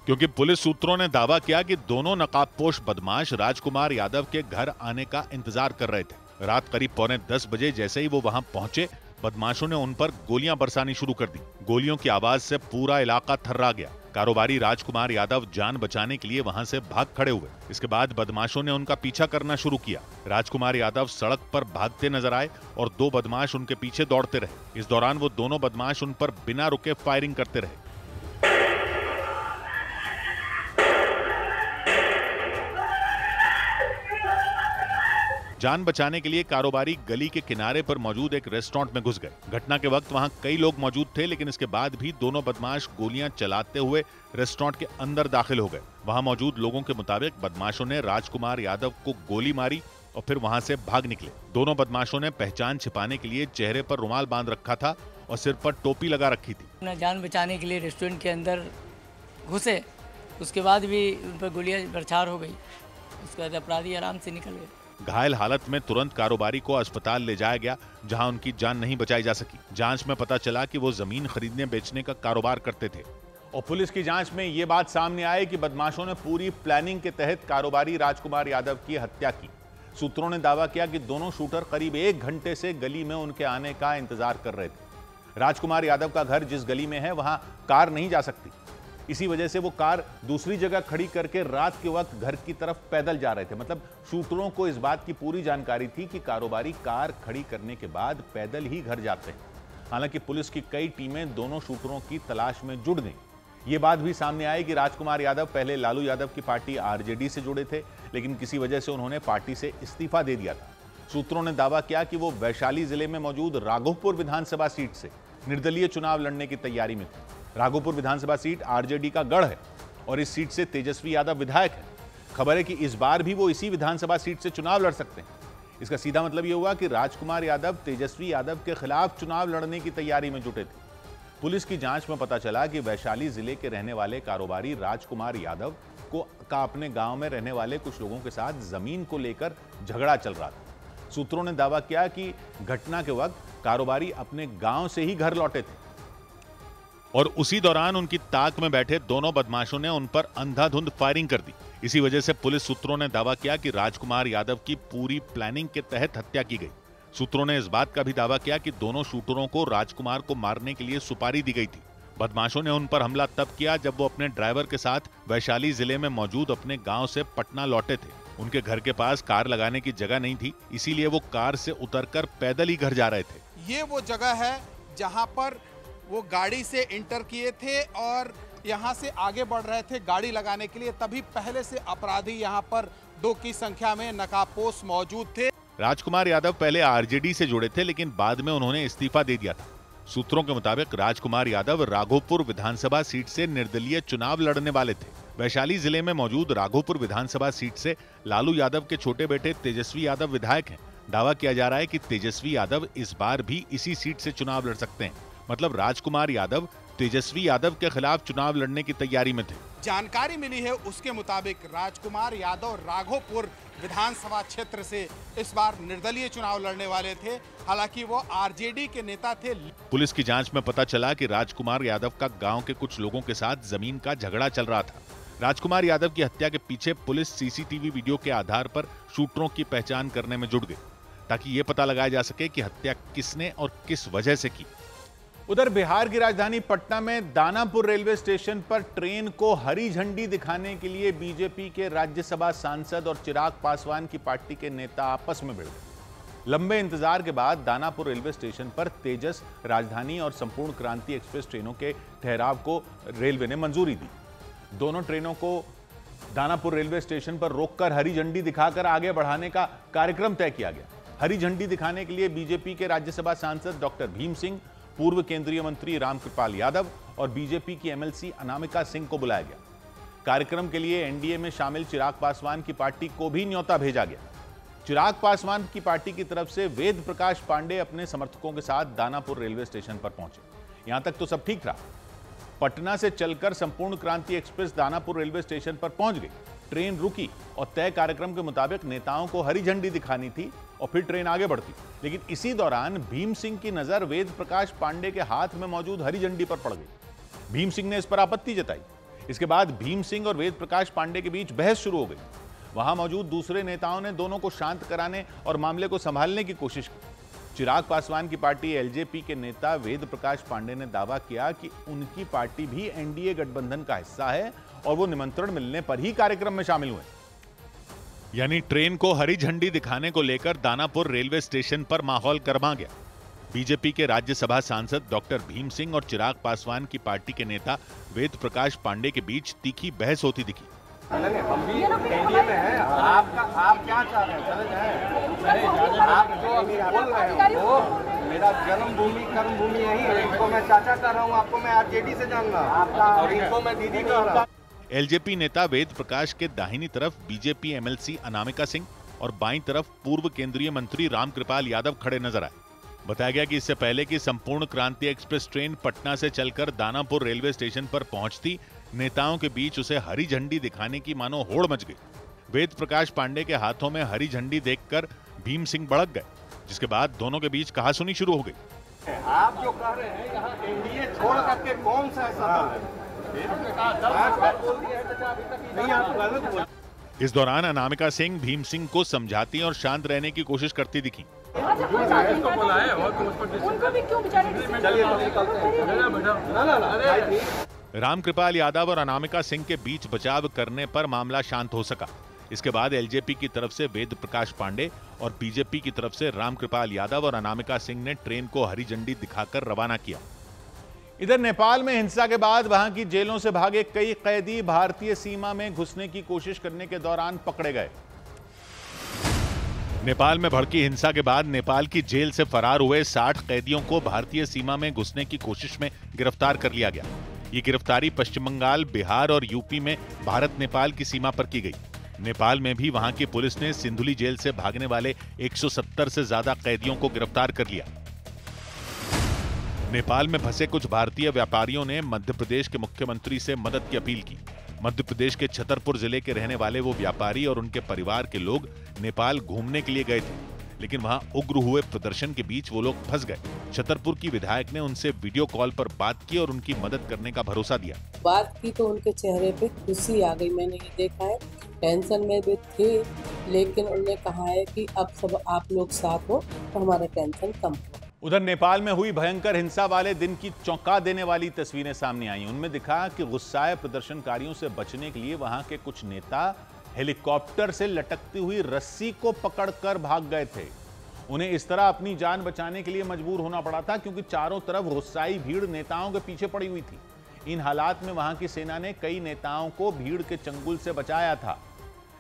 क्योंकि पुलिस सूत्रों ने दावा किया कि दोनों नकाबपोश बदमाश राजकुमार यादव के घर आने का इंतजार कर रहे थे। रात करीब 9:45 बजे जैसे ही वो वहां पहुंचे, बदमाशों ने उन पर गोलियां बरसानी शुरू कर दी। गोलियों की आवाज से पूरा इलाका थर्रा गया। कारोबारी राजकुमार यादव जान बचाने के लिए वहां से भाग खड़े हुए। इसके बाद बदमाशों ने उनका पीछा करना शुरू किया। राजकुमार यादव सड़क पर भागते नजर आए और 2 बदमाश उनके पीछे दौड़ते रहे। इस दौरान वो दोनों बदमाश उन पर बिना रुके फायरिंग करते रहे। जान बचाने के लिए कारोबारी गली के किनारे पर मौजूद एक रेस्टोरेंट में घुस गए। घटना के वक्त वहां कई लोग मौजूद थे, लेकिन इसके बाद भी दोनों बदमाश गोलियां चलाते हुए रेस्टोरेंट के अंदर दाखिल हो गए। वहां मौजूद लोगों के मुताबिक बदमाशों ने राजकुमार यादव को गोली मारी और फिर वहां से भाग निकले। दोनों बदमाशों ने पहचान छिपाने के लिए चेहरे पर रुमाल बांध रखा था और सिर पर टोपी लगा रखी थी। जान बचाने के लिए रेस्टोरेंट के अंदर घुसे, उसके बाद भी उन पर गोलियां बरछार हो गई। उसके बाद अपराधी आराम से निकल गए। घायल हालत में तुरंत कारोबारी को अस्पताल ले जाया गया, जहां उनकी जान नहीं बचाई जा सकी। जांच में पता चला कि वो जमीन खरीदने बेचने का कारोबार करते थे। और पुलिस की जांच में ये बात सामने आई कि बदमाशों ने पूरी प्लानिंग के तहत कारोबारी राजकुमार यादव की हत्या की। सूत्रों ने दावा किया कि दोनों शूटर करीब 1 घंटे से गली में उनके आने का इंतजार कर रहे थे। राजकुमार यादव का घर जिस गली में है वहां कार नहीं जा सकती, इसी वजह से वो कार दूसरी जगह खड़ी करके रात के वक्त घर की तरफ पैदल जा रहे थे। मतलब शूटरों को इस बात की पूरी जानकारी थी कि कारोबारी कार खड़ी करने के बाद पैदल ही घर जाते हैं। हालांकि पुलिस की कई टीमें दोनों शूटरों की तलाश में जुट गईं। ये बात भी सामने आई कि राजकुमार यादव पहले लालू यादव की पार्टी आरजेडी से जुड़े थे, लेकिन किसी वजह से उन्होंने पार्टी से इस्तीफा दे दिया था। सूत्रों ने दावा किया कि वो वैशाली जिले में मौजूद राघोपुर विधानसभा सीट से निर्दलीय चुनाव लड़ने की तैयारी में थे। राघोपुर विधानसभा सीट आरजेडी का गढ़ है और इस सीट से तेजस्वी यादव विधायक है। खबर है कि इस बार भी वो इसी विधानसभा सीट से चुनाव लड़ सकते हैं। इसका सीधा मतलब ये हुआ कि राजकुमार यादव तेजस्वी यादव के खिलाफ चुनाव लड़ने की तैयारी में जुटे थे। पुलिस की जांच में पता चला कि वैशाली जिले के रहने वाले कारोबारी राजकुमार यादव का अपने गांव में रहने वाले कुछ लोगों के साथ जमीन को लेकर झगड़ा चल रहा था। सूत्रों ने दावा किया कि घटना के वक्त कारोबारी अपने गांव से ही घर लौटे थे और उसी दौरान उनकी ताक में बैठे दोनों बदमाशों ने उन पर अंधाधुंध फायरिंग कर दी। इसी वजह से पुलिस सूत्रों ने दावा किया कि राजकुमार यादव की पूरी प्लानिंग के तहत हत्या की गई। सूत्रों ने इस बात का भी दावा किया कि दोनों शूटरों को राजकुमार को मारने के लिए सुपारी दी गई थी। बदमाशों ने उन पर हमला तब किया जब वो अपने ड्राइवर के साथ वैशाली जिले में मौजूद अपने गांव से पटना लौटे थे। उनके घर के पास कार लगाने की जगह नहीं थी, इसीलिए वो कार से उतरकर पैदल ही घर जा रहे थे। ये वो जगह है जहां पर वो गाड़ी से इंटर किए थे और यहां से आगे बढ़ रहे थे गाड़ी लगाने के लिए। तभी पहले से अपराधी यहां पर 2 की संख्या में नकाबपोश मौजूद थे। राजकुमार यादव पहले आरजेडी से जुड़े थे, लेकिन बाद में उन्होंने इस्तीफा दे दिया था। सूत्रों के मुताबिक राजकुमार यादव राघोपुर विधानसभा सीट से निर्दलीय चुनाव लड़ने वाले थे। वैशाली जिले में मौजूद राघोपुर विधानसभा सीट से लालू यादव के छोटे बेटे तेजस्वी यादव विधायक हैं। दावा किया जा रहा है कि तेजस्वी यादव इस बार भी इसी सीट से चुनाव लड़ सकते हैं। मतलब राजकुमार यादव तेजस्वी यादव के खिलाफ चुनाव लड़ने की तैयारी में थे। जानकारी मिली है उसके मुताबिक राजकुमार यादव राघोपुर विधानसभा क्षेत्र से इस बार निर्दलीय चुनाव लड़ने वाले थे। हालांकि वो आरजेडी के नेता थे। पुलिस की जांच में पता चला कि राजकुमार यादव का गांव के कुछ लोगों के साथ जमीन का झगड़ा चल रहा था। राजकुमार यादव की हत्या के पीछे पुलिस सीसीटीवी वीडियो के आधार पर शूटरों की पहचान करने में जुट गई, ताकि ये पता लगाया जा सके कि हत्या किसने और किस वजह से की। उधर बिहार की राजधानी पटना में दानापुर रेलवे स्टेशन पर ट्रेन को हरी झंडी दिखाने के लिए बीजेपी के राज्यसभा सांसद और चिराग पासवान की पार्टी के नेता आपस में भिड़ गए। लंबे इंतजार के बाद दानापुर रेलवे स्टेशन पर तेजस, राजधानी और संपूर्ण क्रांति एक्सप्रेस ट्रेनों के ठहराव को रेलवे ने मंजूरी दी। दोनों ट्रेनों को दानापुर रेलवे स्टेशन पर रोककर हरी झंडी दिखाकर आगे बढ़ाने का कार्यक्रम तय किया गया। हरी झंडी दिखाने के लिए बीजेपी के राज्यसभा सांसद डॉक्टर भीम सिंह, पूर्व केंद्रीय मंत्री रामकृपाल यादव और बीजेपी की एमएलसी अनामिका सिंह को बुलाया गया। कार्यक्रम के लिए एनडीए में शामिल चिराग पासवान की पार्टी को भी न्योता भेजा गया। चिराग पासवान की पार्टी की तरफ से वेद प्रकाश पांडे अपने समर्थकों के साथ दानापुर रेलवे स्टेशन पर पहुंचे। यहां तक तो सब ठीक रहा। पटना से चलकर संपूर्ण क्रांति एक्सप्रेस दानापुर रेलवे स्टेशन पर पहुंच गई। ट्रेन रुकी और तय कार्यक्रम के मुताबिक नेताओं को हरी झंडी दिखानी थी और फिर ट्रेन आगे बढ़ती। लेकिन इसी दौरान भीम सिंह की नजर वेद प्रकाश पांडे के हाथ में मौजूद हरी झंडी पर पड़ गई। भीम सिंह ने इस पर आपत्ति जताई। इसके बाद भीम सिंह और वेद प्रकाश पांडे के बीच बहस शुरू हो गई। वहां मौजूद दूसरे नेताओं ने दोनों को शांत कराने और मामले को संभालने की कोशिश की। चिराग पासवान की पार्टी एलजेपी के नेता वेद प्रकाश पांडे ने दावा किया कि उनकी पार्टी भी एनडीए गठबंधन का हिस्सा है और वो निमंत्रण मिलने पर ही कार्यक्रम में शामिल हुए। यानी ट्रेन को हरी झंडी दिखाने को लेकर दानापुर रेलवे स्टेशन पर माहौल गर्मा गया। बीजेपी के राज्यसभा सांसद डॉक्टर भीम सिंह और चिराग पासवान की पार्टी के नेता वेद प्रकाश पांडे के बीच तीखी बहस होती दिखी। हम भी एनडीए में हैं। आप क्या चाह रहे हैं? चले जाएं। आप जो अभी बोल रहे हो मेरा जन्मभूमि कर्मभूमि यही है। इनको मैं चाचा कह रहा हूँ, आपको मैं आरजेडी से जानना और इनको मैं दीदी कह रहा हूँ। एलजेपी नेता वेद प्रकाश के दाहिनी तरफ बीजेपी एमएलसी अनामिका सिंह और बाईं तरफ पूर्व केंद्रीय मंत्री रामकृपाल यादव खड़े नजर आए। बताया गया कि इससे पहले कि संपूर्ण क्रांति एक्सप्रेस ट्रेन पटना से चलकर दानापुर रेलवे स्टेशन पर पहुंचती, नेताओं के बीच उसे हरी झंडी दिखाने की मानो होड़ मच गई। वेद प्रकाश पांडे के हाथों में हरी झंडी देखकर भीम सिंह भड़क गए, जिसके बाद दोनों के बीच कहासुनी शुरू हो गई। आप जो कह रहे हैं यहाँ एनडीए छोड़ करके कौन सा ऐसा दल है? इस दौरान अनामिका सिंह भीम सिंह को समझाती और शांत रहने की कोशिश करती दिखी। रामकृपाल यादव और अनामिका सिंह के बीच बचाव करने पर मामला शांत हो सका। इसके बाद एलजेपी की तरफ से वेद प्रकाश पांडे और बीजेपी की तरफ से रामकृपाल यादव और अनामिका सिंह ने ट्रेन को हरी झंडी दिखाकर रवाना किया। इधर नेपाल में हिंसा के बाद वहां की जेलों से भागे कई कैदी भारतीय सीमा में घुसने की कोशिश करने के दौरान पकड़े गए। नेपाल में भड़की हिंसा के बाद नेपाल की जेल से फरार हुए 60 कैदियों को भारतीय सीमा में घुसने की कोशिश में गिरफ्तार कर लिया गया। ये गिरफ्तारी पश्चिम बंगाल, बिहार और यूपी में भारत नेपाल की सीमा पर की गई। नेपाल में भी वहां की पुलिस ने सिंधुली जेल से भागने वाले 170 से ज्यादा कैदियों को गिरफ्तार कर लिया। नेपाल में फंसे कुछ भारतीय व्यापारियों ने मध्य प्रदेश के मुख्यमंत्री से मदद की अपील की। मध्य प्रदेश के छतरपुर जिले के रहने वाले वो व्यापारी और उनके परिवार के लोग नेपाल घूमने के लिए गए थे, लेकिन वहां उग्र हुए प्रदर्शन के बीच वो लोग फंस गए। छतरपुर की विधायक ने उनसे वीडियो कॉल पर बात की और उनकी मदद करने का भरोसा दिया। बात की तो उनके चेहरे पे खुशी आ गई, मैंने ये देखा है। टेंशन में भी थे, लेकिन उन्होंने कहा है कि अब सब आप लोग साथ हो तो हमारा टेंशन कम हो। उधर नेपाल में हुई भयंकर हिंसा वाले दिन की चौंका देने वाली तस्वीरें सामने आई। उनमें दिखा कि गुस्साए प्रदर्शनकारियों से बचने के लिए वहां के कुछ नेता हेलीकॉप्टर से लटकती हुई रस्सी को पकड़कर भाग गए थे। उन्हें इस तरह अपनी जान बचाने के लिए मजबूर होना पड़ा था क्योंकि चारों तरफ गुस्साई भीड़ नेताओं के पीछे पड़ी हुई थी। इन हालात में वहां की सेना ने कई नेताओं को भीड़ के चंगुल से बचाया था,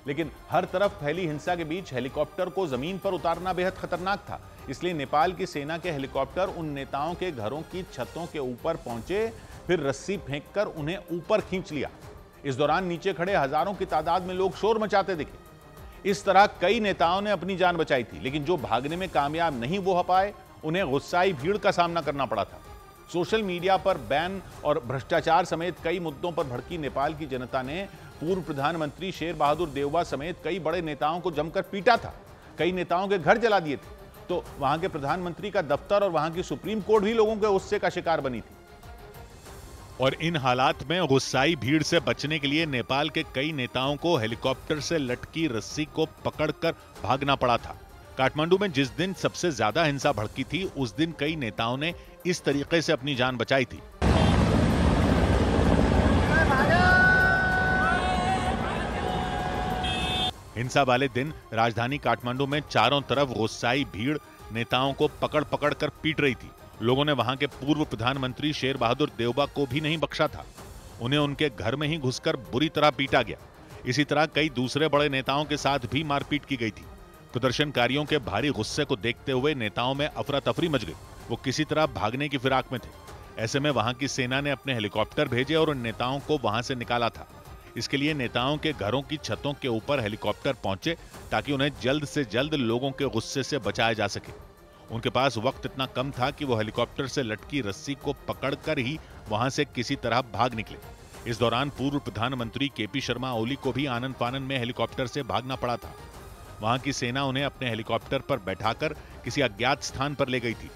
लेकिन हर तरफ फैली हिंसा के बीच हेलीकॉप्टर को जमीन पर उतारना बेहद खतरनाक था। इसलिए नेपाल की सेना के हेलीकॉप्टर उन नेताओं के घरों की छतों के ऊपर पहुंचे, फिर रस्सी फेंककर उन्हें ऊपर खींच लिया। इस दौरान नीचे खड़े हजारों की तादाद में लोग शोर मचाते दिखे। इस तरह कई नेताओं ने अपनी जान बचाई थी, लेकिन जो भागने में कामयाब नहीं हो पाए उन्हें गुस्साई भीड़ का सामना करना पड़ा था। सोशल मीडिया पर बैन और भ्रष्टाचार समेत कई मुद्दों पर भड़की नेपाल की जनता ने पूर्व प्रधानमंत्री शेर बहादुर देउबा समेत कई बड़े नेताओं को जमकर पीटा था। कई नेताओं के घर जला दिए थे, तो वहां के प्रधानमंत्री का दफ्तर और वहां की सुप्रीम कोर्ट भी लोगों के गुस्से का शिकार बनी थी। और इन हालात में गुस्साई भीड़ से बचने के लिए नेपाल के कई नेताओं को हेलीकॉप्टर से लटकी रस्सी को पकड़कर भागना पड़ा था। काठमांडू में जिस दिन सबसे ज्यादा हिंसा भड़की थी, उस दिन कई नेताओं ने इस तरीके से अपनी जान बचाई थी। हिंसा वाले दिन राजधानी काठमांडू में चारों तरफ गुस्साई भीड़ नेताओं को पकड़ पकड़ कर पीट रही थी। लोगों ने वहां के पूर्व प्रधानमंत्री शेर बहादुर देउबा को भी नहीं बख्शा था। उन्हें उनके घर में ही घुसकर बुरी तरह पीटा गया। इसी तरह कई दूसरे बड़े नेताओं के साथ भी मारपीट की गई थी। प्रदर्शनकारियों के भारी गुस्से को देखते हुए नेताओं में अफरा तफरी मच गई। वो किसी तरह भागने की फिराक में थे। ऐसे में वहां की सेना ने अपने हेलीकॉप्टर भेजे और उन नेताओं को वहां से निकाला था। इसके लिए नेताओं के घरों की छतों के ऊपर हेलीकॉप्टर पहुंचे ताकि उन्हें जल्द से जल्द लोगों के गुस्से से बचाया जा सके। उनके पास वक्त इतना कम था कि वो हेलीकॉप्टर से लटकी रस्सी को पकड़कर ही वहां से किसी तरह भाग निकले। इस दौरान पूर्व प्रधानमंत्री केपी शर्मा ओली को भी आनन फानन में हेलीकॉप्टर से भागना पड़ा था। वहां की सेना उन्हें अपने हेलीकॉप्टर पर बैठाकर किसी अज्ञात स्थान पर ले गई थी।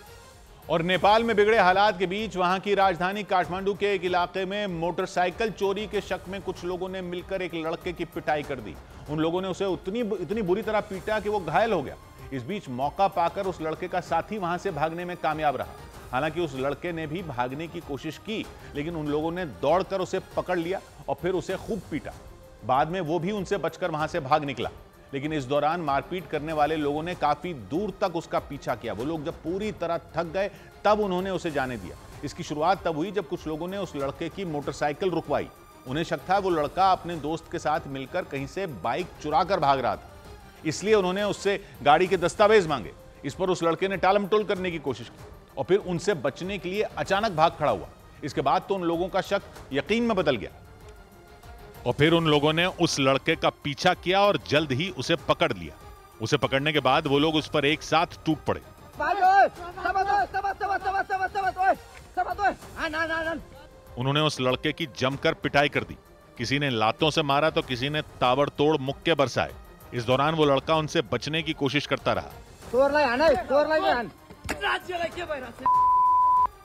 और नेपाल में बिगड़े हालात के बीच वहां की राजधानी काठमांडू के एक इलाके में मोटरसाइकिल चोरी के शक में कुछ लोगों ने मिलकर एक लड़के की पिटाई कर दी। उन लोगों ने उसे इतनी बुरी तरह पीटा कि वो घायल हो गया। इस बीच मौका पाकर उस लड़के का साथी वहां से भागने में कामयाब रहा। हालांकि उस लड़के ने भी भागने की कोशिश की, लेकिन उन लोगों ने दौड़कर उसे पकड़ लिया और फिर उसे खूब पीटा। बाद में वो भी उनसे बचकर वहां से भाग निकला, लेकिन इस दौरान मारपीट करने वाले लोगों ने काफी दूर तक उसका पीछा किया। वो लोग जब पूरी तरह थक गए तब उन्होंने उसे जाने दिया। इसकी शुरुआत तब हुई जब कुछ लोगों ने उस लड़के की मोटरसाइकिल रुकवाई। उन्हें शक था वो लड़का अपने दोस्त के साथ मिलकर कहीं से बाइक चुरा कर भाग रहा था, इसलिए उन्होंने उससे गाड़ी के दस्तावेज मांगे। इस पर उस लड़के ने टालमटोल करने की कोशिश की और फिर उनसे बचने के लिए अचानक भाग खड़ा हुआ। इसके बाद तो उन लोगों का शक यकीन में बदल गया और फिर उन लोगों ने उस लड़के का पीछा किया और जल्द ही उसे पकड़ लिया। उसे पकड़ने के बाद वो लोग उस पर एक साथ टूट पड़े। उन्होंने उस लड़के की जमकर पिटाई कर दी। किसी ने लातों से मारा तो किसी ने ताबड़तोड़ मुक्के बरसाए। इस दौरान वो लड़का उनसे बचने की कोशिश करता रहा।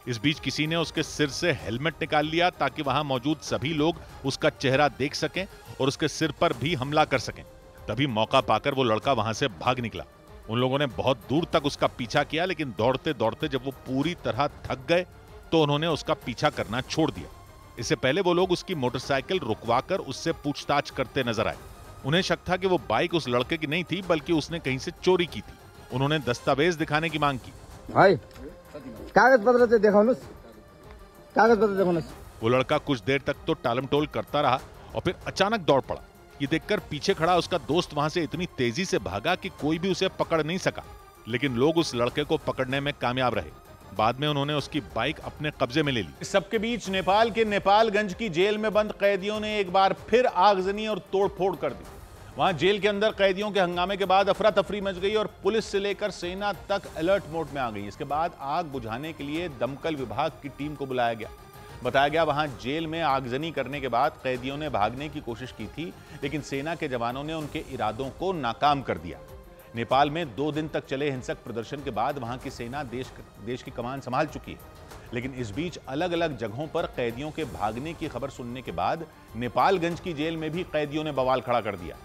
इस बीच किसी ने उसके सिर से हेलमेट निकाल लिया ताकि वहां मौजूद सभी लोग उसका चेहरा देख सकें और उसके सिर पर भी हमला कर सकें। तभी मौका पाकर वो लड़का वहां से भाग निकला। उन लोगों ने बहुत दूर तक उसका पीछा किया, लेकिन दौड़ते दौड़ते जब वो पूरी तरह थक गए तो उन्होंने उसका पीछा करना छोड़ दिया। इससे पहले वो लोग उसकी मोटरसाइकिल रुकवाकर उससे पूछताछ करते नजर आए। उन्हें शक था कि वो बाइक उस लड़के की नहीं थी, बल्कि उसने कहीं से चोरी की थी। उन्होंने दस्तावेज दिखाने की मांग की। कागज पत्र दिखाउनुस्, कागज पत्र दिखाउनुस्। वो लड़का कुछ देर तक तो टालमटोल करता रहा और फिर अचानक दौड़ पड़ा। ये देखकर पीछे खड़ा उसका दोस्त वहां से इतनी तेजी से भागा कि कोई भी उसे पकड़ नहीं सका, लेकिन लोग उस लड़के को पकड़ने में कामयाब रहे। बाद में उन्होंने उसकी बाइक अपने कब्जे में ले ली। इस सबके बीच नेपाल के नेपालगंज की जेल में बंद कैदियों ने एक बार फिर आगजनी और तोड़फोड़ कर दी। वहां जेल के अंदर कैदियों के हंगामे के बाद अफरा तफरी मच गई और पुलिस से लेकर सेना तक अलर्ट मोड में आ गई। इसके बाद आग बुझाने के लिए दमकल विभाग की टीम को बुलाया गया। बताया गया वहां जेल में आगजनी करने के बाद कैदियों ने भागने की कोशिश की थी, लेकिन सेना के जवानों ने उनके इरादों को नाकाम कर दिया। नेपाल में 2 दिन तक चले हिंसक प्रदर्शन के बाद वहां की सेना देश की कमान संभाल चुकी है, लेकिन इस बीच अलग अलग जगहों पर कैदियों के भागने की खबर सुनने के बाद नेपालगंज की जेल में भी कैदियों ने बवाल खड़ा कर दिया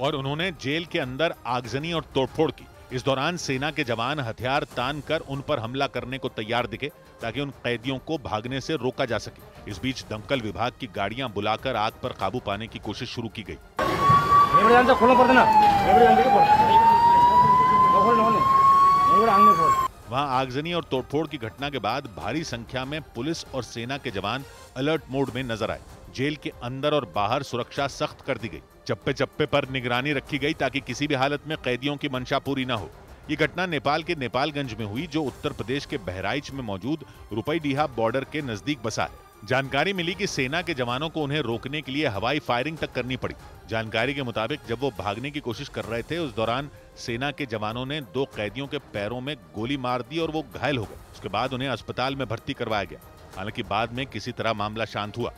और उन्होंने जेल के अंदर आगजनी और तोड़फोड़ की। इस दौरान सेना के जवान हथियार तान कर उन पर हमला करने को तैयार दिखे ताकि उन कैदियों को भागने से रोका जा सके। इस बीच दमकल विभाग की गाड़ियां बुलाकर आग पर काबू पाने की कोशिश शुरू की गई। वहां आगजनी और तोड़फोड़ की घटना के बाद भारी संख्या में पुलिस और सेना के जवान अलर्ट मोड में नजर आए। जेल के अंदर और बाहर सुरक्षा सख्त कर दी गई। चप्पे चप्पे पर निगरानी रखी गई ताकि किसी भी हालत में कैदियों की मंशा पूरी न हो। ये घटना नेपाल के नेपालगंज में हुई, जो उत्तर प्रदेश के बहराइच में मौजूद रुपईडीहा बॉर्डर के नजदीक बसा है। जानकारी मिली कि सेना के जवानों को उन्हें रोकने के लिए हवाई फायरिंग तक करनी पड़ी। जानकारी के मुताबिक जब वो भागने की कोशिश कर रहे थे, उस दौरान सेना के जवानों ने 2 कैदियों के पैरों में गोली मार दी और वो घायल हो गए। उसके बाद उन्हें अस्पताल में भर्ती करवाया गया। हालांकि बाद में किसी तरह मामला शांत हुआ।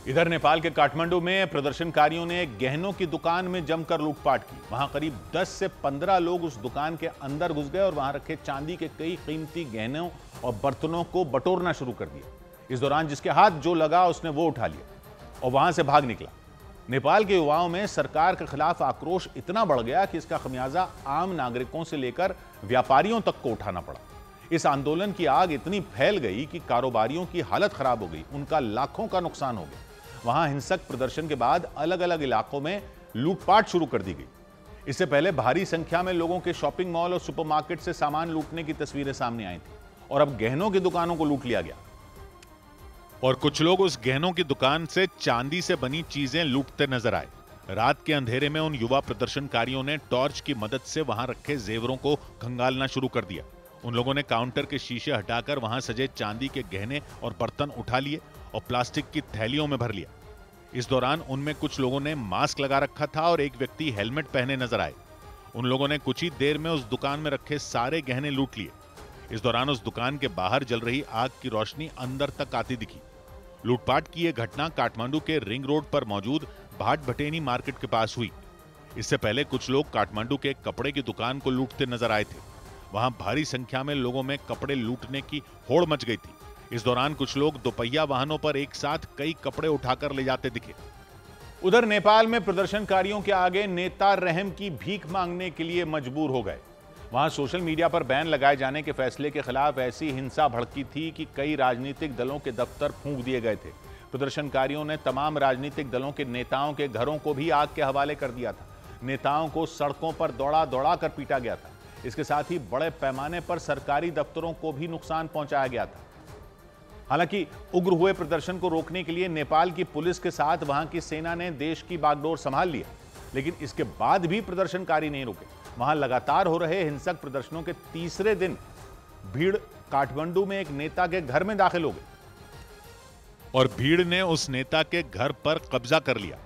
इधर नेपाल के काठमांडू में प्रदर्शनकारियों ने गहनों की दुकान में जमकर लूटपाट की। वहां करीब 10 से 15 लोग उस दुकान के अंदर घुस गए और वहां रखे चांदी के कई कीमती गहनों और बर्तनों को बटोरना शुरू कर दिया। इस दौरान जिसके हाथ जो लगा उसने वो उठा लिया और वहां से भाग निकला। नेपाल के युवाओं में सरकार के खिलाफ आक्रोश इतना बढ़ गया कि इसका खमियाजा आम नागरिकों से लेकर व्यापारियों तक को उठाना पड़ा। इस आंदोलन की आग इतनी फैल गई कि कारोबारियों की हालत खराब हो गई, उनका लाखों का नुकसान हो गया। वहां हिंसक प्रदर्शन के बाद अलग अलग इलाकों में लूटपाट शुरू कर दी गई। इससे पहले भारी संख्या में लोगों के शॉपिंग मॉल और सुपरमार्केट से सामान लूटने की तस्वीरें सामने आई थी और अब गहनों की दुकानों को लूट लिया गया और कुछ लोग उस गहनों की दुकान से चांदी से बनी चीजें लूटते नजर आए। रात के अंधेरे में उन युवा प्रदर्शनकारियों ने टॉर्च की मदद से वहां रखे जेवरों को खंगालना शुरू कर दिया। उन लोगों ने काउंटर के शीशे हटाकर वहां सजे चांदी के गहने और बर्तन उठा लिए और प्लास्टिक की थैलियों में भर लिया। इस दौरान उनमें कुछ लोगों ने मास्क लगा रखा था और एक व्यक्ति हेलमेट पहने नजर आए। उन लोगों ने कुछ ही देर में उस दुकान में रखे सारे गहने लूट लिए। इस दौरान उस दुकान के बाहर जल रही आग की रोशनी अंदर तक आती दिखी। लूटपाट की यह घटना काठमांडू के रिंग रोड पर मौजूद भाट भटेनी मार्केट के पास हुई। इससे पहले कुछ लोग काठमांडू के कपड़े की दुकान को लूटते नजर आए थे। वहां भारी संख्या में लोगों में कपड़े लूटने की होड़ मच गई थी। इस दौरान कुछ लोग दोपहिया वाहनों पर एक साथ कई कपड़े उठाकर ले जाते दिखे। उधर नेपाल में प्रदर्शनकारियों के आगे नेता रहम की भीख मांगने के लिए मजबूर हो गए। वहां सोशल मीडिया पर बैन लगाए जाने के फैसले के खिलाफ ऐसी हिंसा भड़की थी कि कई राजनीतिक दलों के दफ्तर फूंक दिए गए थे। प्रदर्शनकारियों ने तमाम राजनीतिक दलों के नेताओं के घरों को भी आग के हवाले कर दिया था। नेताओं को सड़कों पर दौड़ा दौड़ा कर पीटा गया था। इसके साथ ही बड़े पैमाने पर सरकारी दफ्तरों को भी नुकसान पहुंचाया गया था। हालांकि उग्र हुए प्रदर्शन को रोकने के लिए नेपाल की पुलिस के साथ वहां की सेना ने देश की बागडोर संभाल लिया, लेकिन इसके बाद भी प्रदर्शनकारी नहीं रुके। वहां लगातार हो रहे हिंसक प्रदर्शनों के तीसरे दिन भीड़ काठमांडू में एक नेता के घर में दाखिल हो गई और भीड़ ने उस नेता के घर पर कब्जा कर लिया।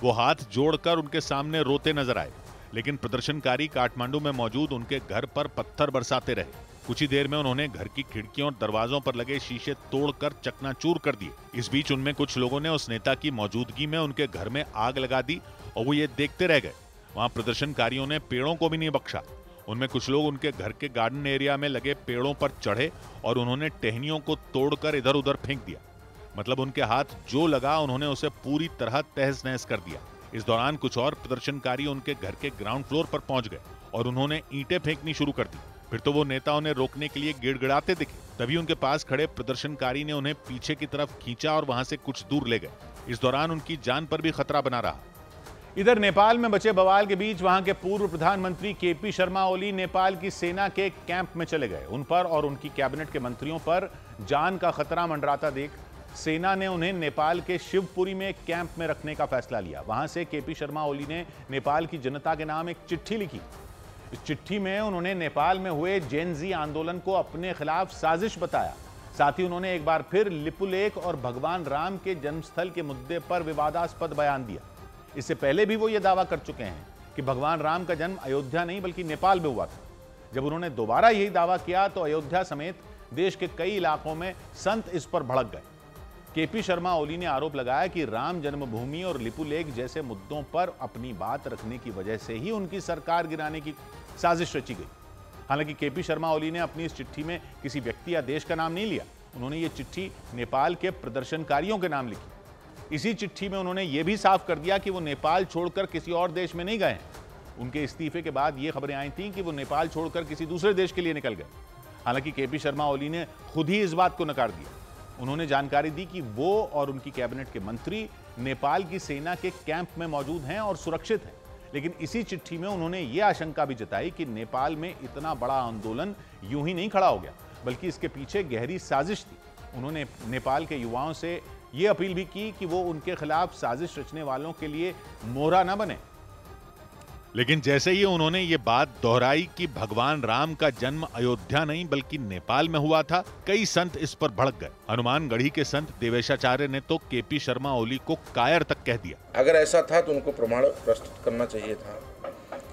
वो हाथ जोड़कर उनके सामने रोते नजर आए, लेकिन प्रदर्शनकारी काठमांडू में मौजूद उनके घर पर पत्थर बरसाते रहे। कुछ ही देर में उन्होंने घर की खिड़कियों और दरवाजों पर लगे शीशे तोड़कर चकनाचूर कर दिए। इस बीच उनमें कुछ लोगों ने उस नेता की मौजूदगी में उनके घर में आग लगा दी और वो ये देखते रह गए। वहां प्रदर्शनकारियों ने पेड़ों को भी नहीं बख्शा। उनमें कुछ लोग उनके घर के गार्डन एरिया में लगे पेड़ों पर चढ़े और उन्होंने टहनियों को तोड़कर इधर उधर फेंक दिया। मतलब उनके हाथ जो लगा उन्होंने उसे पूरी तरह तहस नहस कर दिया। इस दौरान कुछ और प्रदर्शनकारी उनके घर के ग्राउंड फ्लोर पर पहुंच गए और उन्होंने ईंटें फेंकनी शुरू कर दी। फिर तो वो नेता उन्हें रोकने के लिए गिड़गिड़ाते दिखे। तभी उनके पास खड़े प्रदर्शनकारी ने उन्हें पीछे की तरफ खींचा और वहां से कुछ दूर ले गए। इस दौरान उनकी जान पर भी खतरा बना रहा। इधर नेपाल में बचे बवाल के बीच वहां के पूर्व प्रधानमंत्री केपी शर्मा ओली नेपाल की सेना के कैंप में चले गए। उन पर और उनकी कैबिनेट के मंत्रियों पर जान का खतरा मंडराता देख सेना ने उन्हें नेपाल के शिवपुरी में एक कैंप में रखने का फैसला लिया। वहां से केपी शर्मा ओली ने नेपाल की जनता के नाम एक चिट्ठी लिखी। इस चिट्ठी में उन्होंने नेपाल में हुए जेन जी आंदोलन को अपने खिलाफ साजिश बताया। साथ ही उन्होंने एक बार फिर लिपुलेख और भगवान राम के जन्मस्थल के मुद्दे पर विवादास्पद बयान दिया। इससे पहले भी वो ये दावा कर चुके हैं कि भगवान राम का जन्म अयोध्या नहीं बल्कि नेपाल में हुआ था। जब उन्होंने दोबारा यही दावा किया तो अयोध्या समेत देश के कई इलाकों में संत इस पर भड़क गए। केपी शर्मा ओली ने आरोप लगाया कि राम जन्मभूमि और लिपुलेख जैसे मुद्दों पर अपनी बात रखने की वजह से ही उनकी सरकार गिराने की साजिश रची गई। हालांकि केपी शर्मा ओली ने अपनी इस चिट्ठी में किसी व्यक्ति या देश का नाम नहीं लिया। उन्होंने ये चिट्ठी नेपाल के प्रदर्शनकारियों के नाम लिखी। इसी चिट्ठी में उन्होंने ये भी साफ कर दिया कि वो नेपाल छोड़कर किसी और देश में नहीं गए हैं। उनके इस्तीफे के बाद ये खबरें आई थीं कि वो नेपाल छोड़कर किसी दूसरे देश के लिए निकल गए। हालांकि केपी शर्मा ओली ने खुद ही इस बात को नकार दिया। उन्होंने जानकारी दी कि वो और उनकी कैबिनेट के मंत्री नेपाल की सेना के कैंप में मौजूद हैं और सुरक्षित हैं। लेकिन इसी चिट्ठी में उन्होंने ये आशंका भी जताई कि नेपाल में इतना बड़ा आंदोलन यूं ही नहीं खड़ा हो गया, बल्कि इसके पीछे गहरी साजिश थी। उन्होंने नेपाल के युवाओं से ये अपील भी की कि वो उनके खिलाफ साजिश रचने वालों के लिए मोहरा न बने। लेकिन जैसे ही उन्होंने ये बात दोहराई कि भगवान राम का जन्म अयोध्या नहीं बल्कि नेपाल में हुआ था, कई संत इस पर भड़क गए। हनुमानगढ़ी के संत देवेशाचार्य ने तो केपी शर्मा ओली को कायर तक कह दिया। अगर ऐसा था तो उनको प्रमाण प्रस्तुत करना चाहिए था।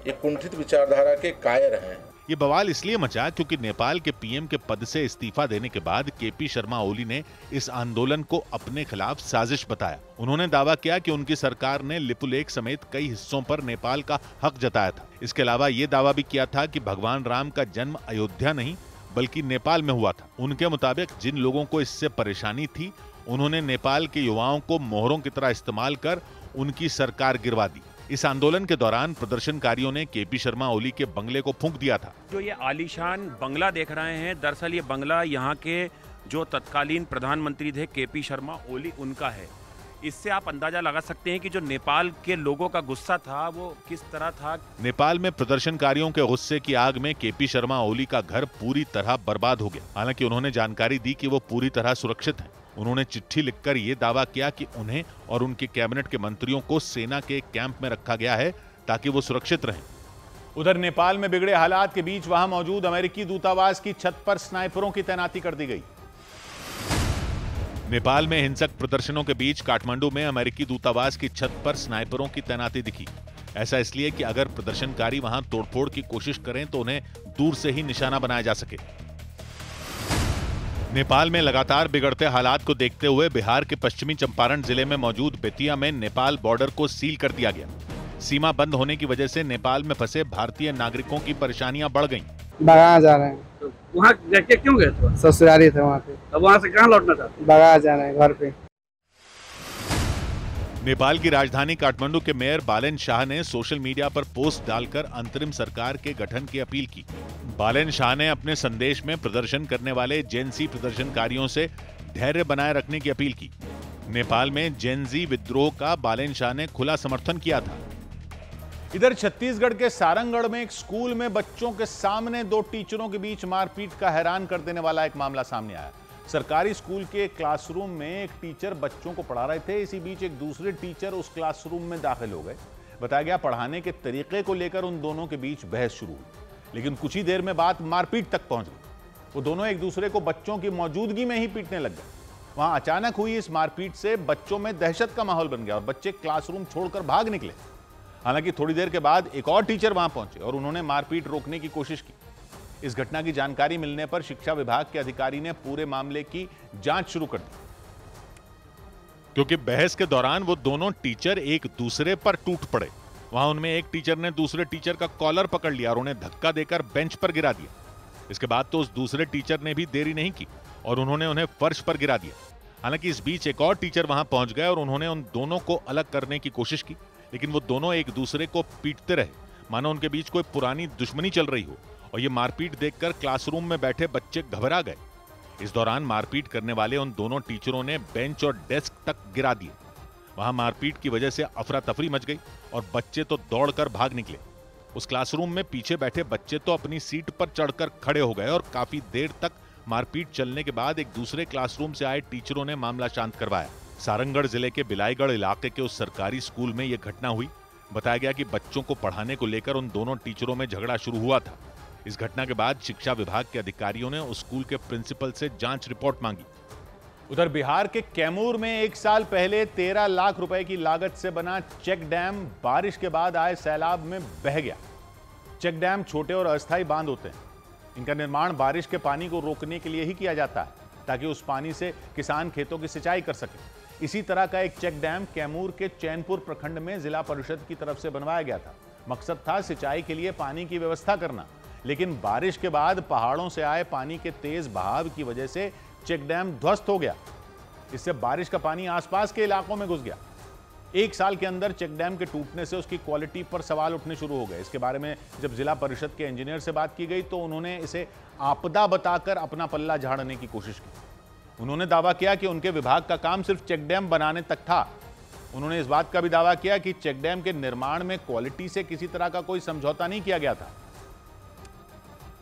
ये कुंठित विचारधारा के कायर हैं। ये बवाल इसलिए मचा क्योंकि नेपाल के पीएम के पद से इस्तीफा देने के बाद केपी शर्मा ओली ने इस आंदोलन को अपने खिलाफ साजिश बताया। उन्होंने दावा किया कि उनकी सरकार ने लिपुलेख समेत कई हिस्सों पर नेपाल का हक जताया था। इसके अलावा ये दावा भी किया था कि भगवान राम का जन्म अयोध्या नहीं बल्कि नेपाल में हुआ था। उनके मुताबिक जिन लोगों को इससे परेशानी थी, उन्होंने नेपाल के युवाओं को मोहरों की तरह इस्तेमाल कर उनकी सरकार गिरवा दी। इस आंदोलन के दौरान प्रदर्शनकारियों ने केपी शर्मा ओली के बंगले को फूंक दिया था। जो ये आलीशान बंगला देख रहे हैं, दरअसल ये बंगला यहाँ के जो तत्कालीन प्रधानमंत्री थे केपी शर्मा ओली, उनका है। इससे आप अंदाजा लगा सकते हैं कि जो नेपाल के लोगों का गुस्सा था वो किस तरह था। नेपाल में प्रदर्शनकारियों के गुस्से की आग में केपी शर्मा ओली का घर पूरी तरह बर्बाद हो गया। हालांकि उन्होंने जानकारी दी कि वो पूरी तरह सुरक्षित हैं। उन्होंने चिट्ठी लिखकर ये दावा किया कि उन्हें और उनके कैबिनेट के मंत्रियों को सेना के कैंप में रखा गया है ताकि वो सुरक्षित रहें। उधर नेपाल में बिगड़े हालात के बीच वहां मौजूद अमेरिकी दूतावास की छत पर स्नाइपरों की तैनाती कर दी गई। नेपाल में हिंसक प्रदर्शनों के बीच काठमांडू में अमेरिकी दूतावास की छत पर स्नाइपरों की तैनाती दिखी। ऐसा इसलिए कि अगर प्रदर्शनकारी वहां तोड़फोड़ की कोशिश करें तो उन्हें दूर से ही निशाना बनाया जा सके। नेपाल में लगातार बिगड़ते हालात को देखते हुए बिहार के पश्चिमी चंपारण जिले में मौजूद बेतिया में नेपाल बॉर्डर को सील कर दिया गया। सीमा बंद होने की वजह से नेपाल में फंसे भारतीय नागरिकों की परेशानियां बढ़ गईं। बगा जा रहे हैं। तो वहाँ क्यों गए थे? ससुराली थे वहाँ पे। अब वहाँ से कहाँ लौटना था? बगा जा रहे हैं घर पे। नेपाल की राजधानी काठमांडू के मेयर बालेन शाह ने सोशल मीडिया पर पोस्ट डालकर अंतरिम सरकार के गठन की अपील की। बालेन शाह ने अपने संदेश में प्रदर्शन करने वाले जेनजी प्रदर्शनकारियों से धैर्य बनाए रखने की अपील की। नेपाल में जेनजी विद्रोह का बालेन शाह ने खुला समर्थन किया था। इधर छत्तीसगढ़ के सारंगगढ़ में एक स्कूल में बच्चों के सामने दो टीचरों के बीच मारपीट का हैरान कर देने वाला एक मामला सामने आया। सरकारी स्कूल के क्लासरूम में एक टीचर बच्चों को पढ़ा रहे थे। इसी बीच एक दूसरे टीचर उस क्लासरूम में दाखिल हो गए। बताया गया पढ़ाने के तरीके को लेकर उन दोनों के बीच बहस शुरू हुई, लेकिन कुछ ही देर में बात मारपीट तक पहुंच गई। वो दोनों एक दूसरे को बच्चों की मौजूदगी में ही पीटने लग गए। वहां अचानक हुई इस मारपीट से बच्चों में दहशत का माहौल बन गया और बच्चे क्लासरूम छोड़कर भाग निकले। हालांकि थोड़ी देर के बाद एक और टीचर वहां पहुंचे और उन्होंने मारपीट रोकने की कोशिश की। इस घटना की जानकारी मिलने पर शिक्षा विभाग के अधिकारी ने पूरे मामले की जांच शुरू कर दी, क्योंकि बहस के दौरान वो दोनों टीचर एक दूसरे पर टूट पड़े। वहां उनमें एक टीचर ने दूसरे टीचर का कॉलर पकड़ लिया और उन्हें धक्का देकर बेंच पर गिरा दिया। इसके बाद तो उस दूसरे टीचर ने भी देरी नहीं की और उन्होंने उन्हें फर्श पर गिरा दिया। हालांकि इस बीच एक और टीचर वहां पहुंच गए और उन्होंने उन दोनों को अलग करने की कोशिश की, लेकिन वो दोनों एक दूसरे को पीटते रहे, मानो उनके बीच कोई पुरानी दुश्मनी चल रही हो। और ये मारपीट देखकर क्लासरूम में बैठे बच्चे घबरा गए। इस दौरान मारपीट करने वाले उन दोनों टीचरों ने बेंच और डेस्क तक गिरा दिए। वहां मारपीट की वजह से अफरा तफरी मच गई और बच्चे तो दौड़कर भाग निकले। उस क्लासरूम में पीछे बैठे बच्चे तो अपनी सीट पर चढ़कर खड़े हो गए और काफी देर तक मारपीट चलने के बाद एक दूसरे क्लासरूम से आए टीचरों ने मामला शांत करवाया। सारंगगढ़ जिले के बिलाईगढ़ इलाके के उस सरकारी स्कूल में यह घटना हुई। बताया गया कि बच्चों को पढ़ाने को लेकर उन दोनों टीचरों में झगड़ा शुरू हुआ था। इस घटना के बाद शिक्षा विभाग के अधिकारियों ने उस स्कूल के प्रिंसिपल से जांच रिपोर्ट मांगी। उधर बिहार के कैमूर में 1 साल पहले 13 लाख रुपए की लागत से बना चेक डैम बारिश के बाद आए सैलाब में बह गया। चेक डैम छोटे और अस्थायी बांध होते हैं। इनका निर्माण बारिश के पानी को रोकने के लिए ही किया जाता है, ताकि उस पानी से किसान खेतों की सिंचाई कर सके। इसी तरह का एक चेक डैम कैमूर के चैनपुर प्रखंड में जिला परिषद की तरफ से बनवाया गया था। मकसद था सिंचाई के लिए पानी की व्यवस्था करना, लेकिन बारिश के बाद पहाड़ों से आए पानी के तेज बहाव की वजह से चेक डैम ध्वस्त हो गया। इससे बारिश का पानी आसपास के इलाकों में घुस गया। 1 साल के अंदर चेक डैम के टूटने से उसकी क्वालिटी पर सवाल उठने शुरू हो गए। इसके बारे में जब जिला परिषद के इंजीनियर से बात की गई तो उन्होंने इसे आपदा बताकर अपना पल्ला झाड़ने की कोशिश की। उन्होंने दावा किया कि उनके विभाग का काम सिर्फ चेक डैम बनाने तक था। उन्होंने इस बात का भी दावा किया कि चेक डैम के निर्माण में क्वालिटी से किसी तरह का कोई समझौता नहीं किया गया था।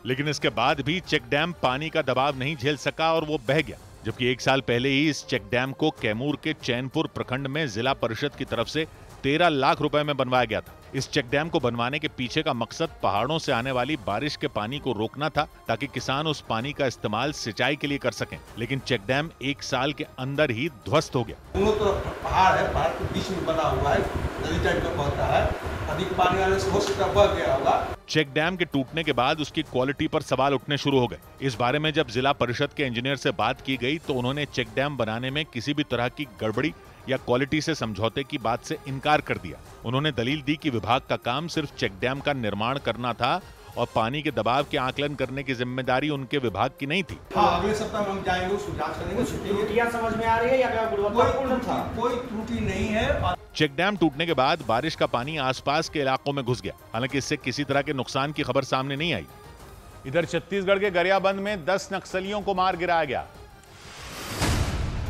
लेकिन इसके बाद भी चेक डैम पानी का दबाव नहीं झेल सका और वो बह गया, जबकि 1 साल पहले ही इस चेक डैम को कैमूर के चैनपुर प्रखंड में जिला परिषद की तरफ से 13 लाख रुपए में बनवाया गया था। इस चेक डैम को बनवाने के पीछे का मकसद पहाड़ों से आने वाली बारिश के पानी को रोकना था, ताकि किसान उस पानी का इस्तेमाल सिंचाई के लिए कर सकें। लेकिन चेक डैम 1 साल के अंदर ही ध्वस्त हो गया। दोनों तरफ पहाड़ है, पहाड़ के बीच में बना हुआ है, नदी टाइप का बहता है, अधिक पानी आने से हो सकता है बह गया होगा। चेक डैम के टूटने के बाद उसकी क्वालिटी पर सवाल उठने शुरू हो गए। इस बारे में जब जिला परिषद के इंजीनियर से बात की गई तो उन्होंने चेक डैम बनाने में किसी भी तरह की गड़बड़ी या क्वालिटी से समझौते की बात से इनकार कर दिया। उन्होंने दलील दी कि विभाग का काम सिर्फ चेक डैम का निर्माण करना था और पानी के दबाव के आकलन करने की जिम्मेदारी उनके विभाग की नहीं थी। हाँ, अगले सप्ताह हम जाएंगे, उसको जांच करेंगे। त्रुटियां समझ में आ रही है या गुणवत्तापूर्ण था? कोई त्रुटि नहीं है। चेक डैम टूटने के बाद बारिश का पानी आसपास के इलाकों में घुस गया। हालांकि इससे किसी तरह के नुकसान की खबर सामने नहीं आई। इधर छत्तीसगढ़ के गरियाबंद में 10 नक्सलियों को मार गिराया गया।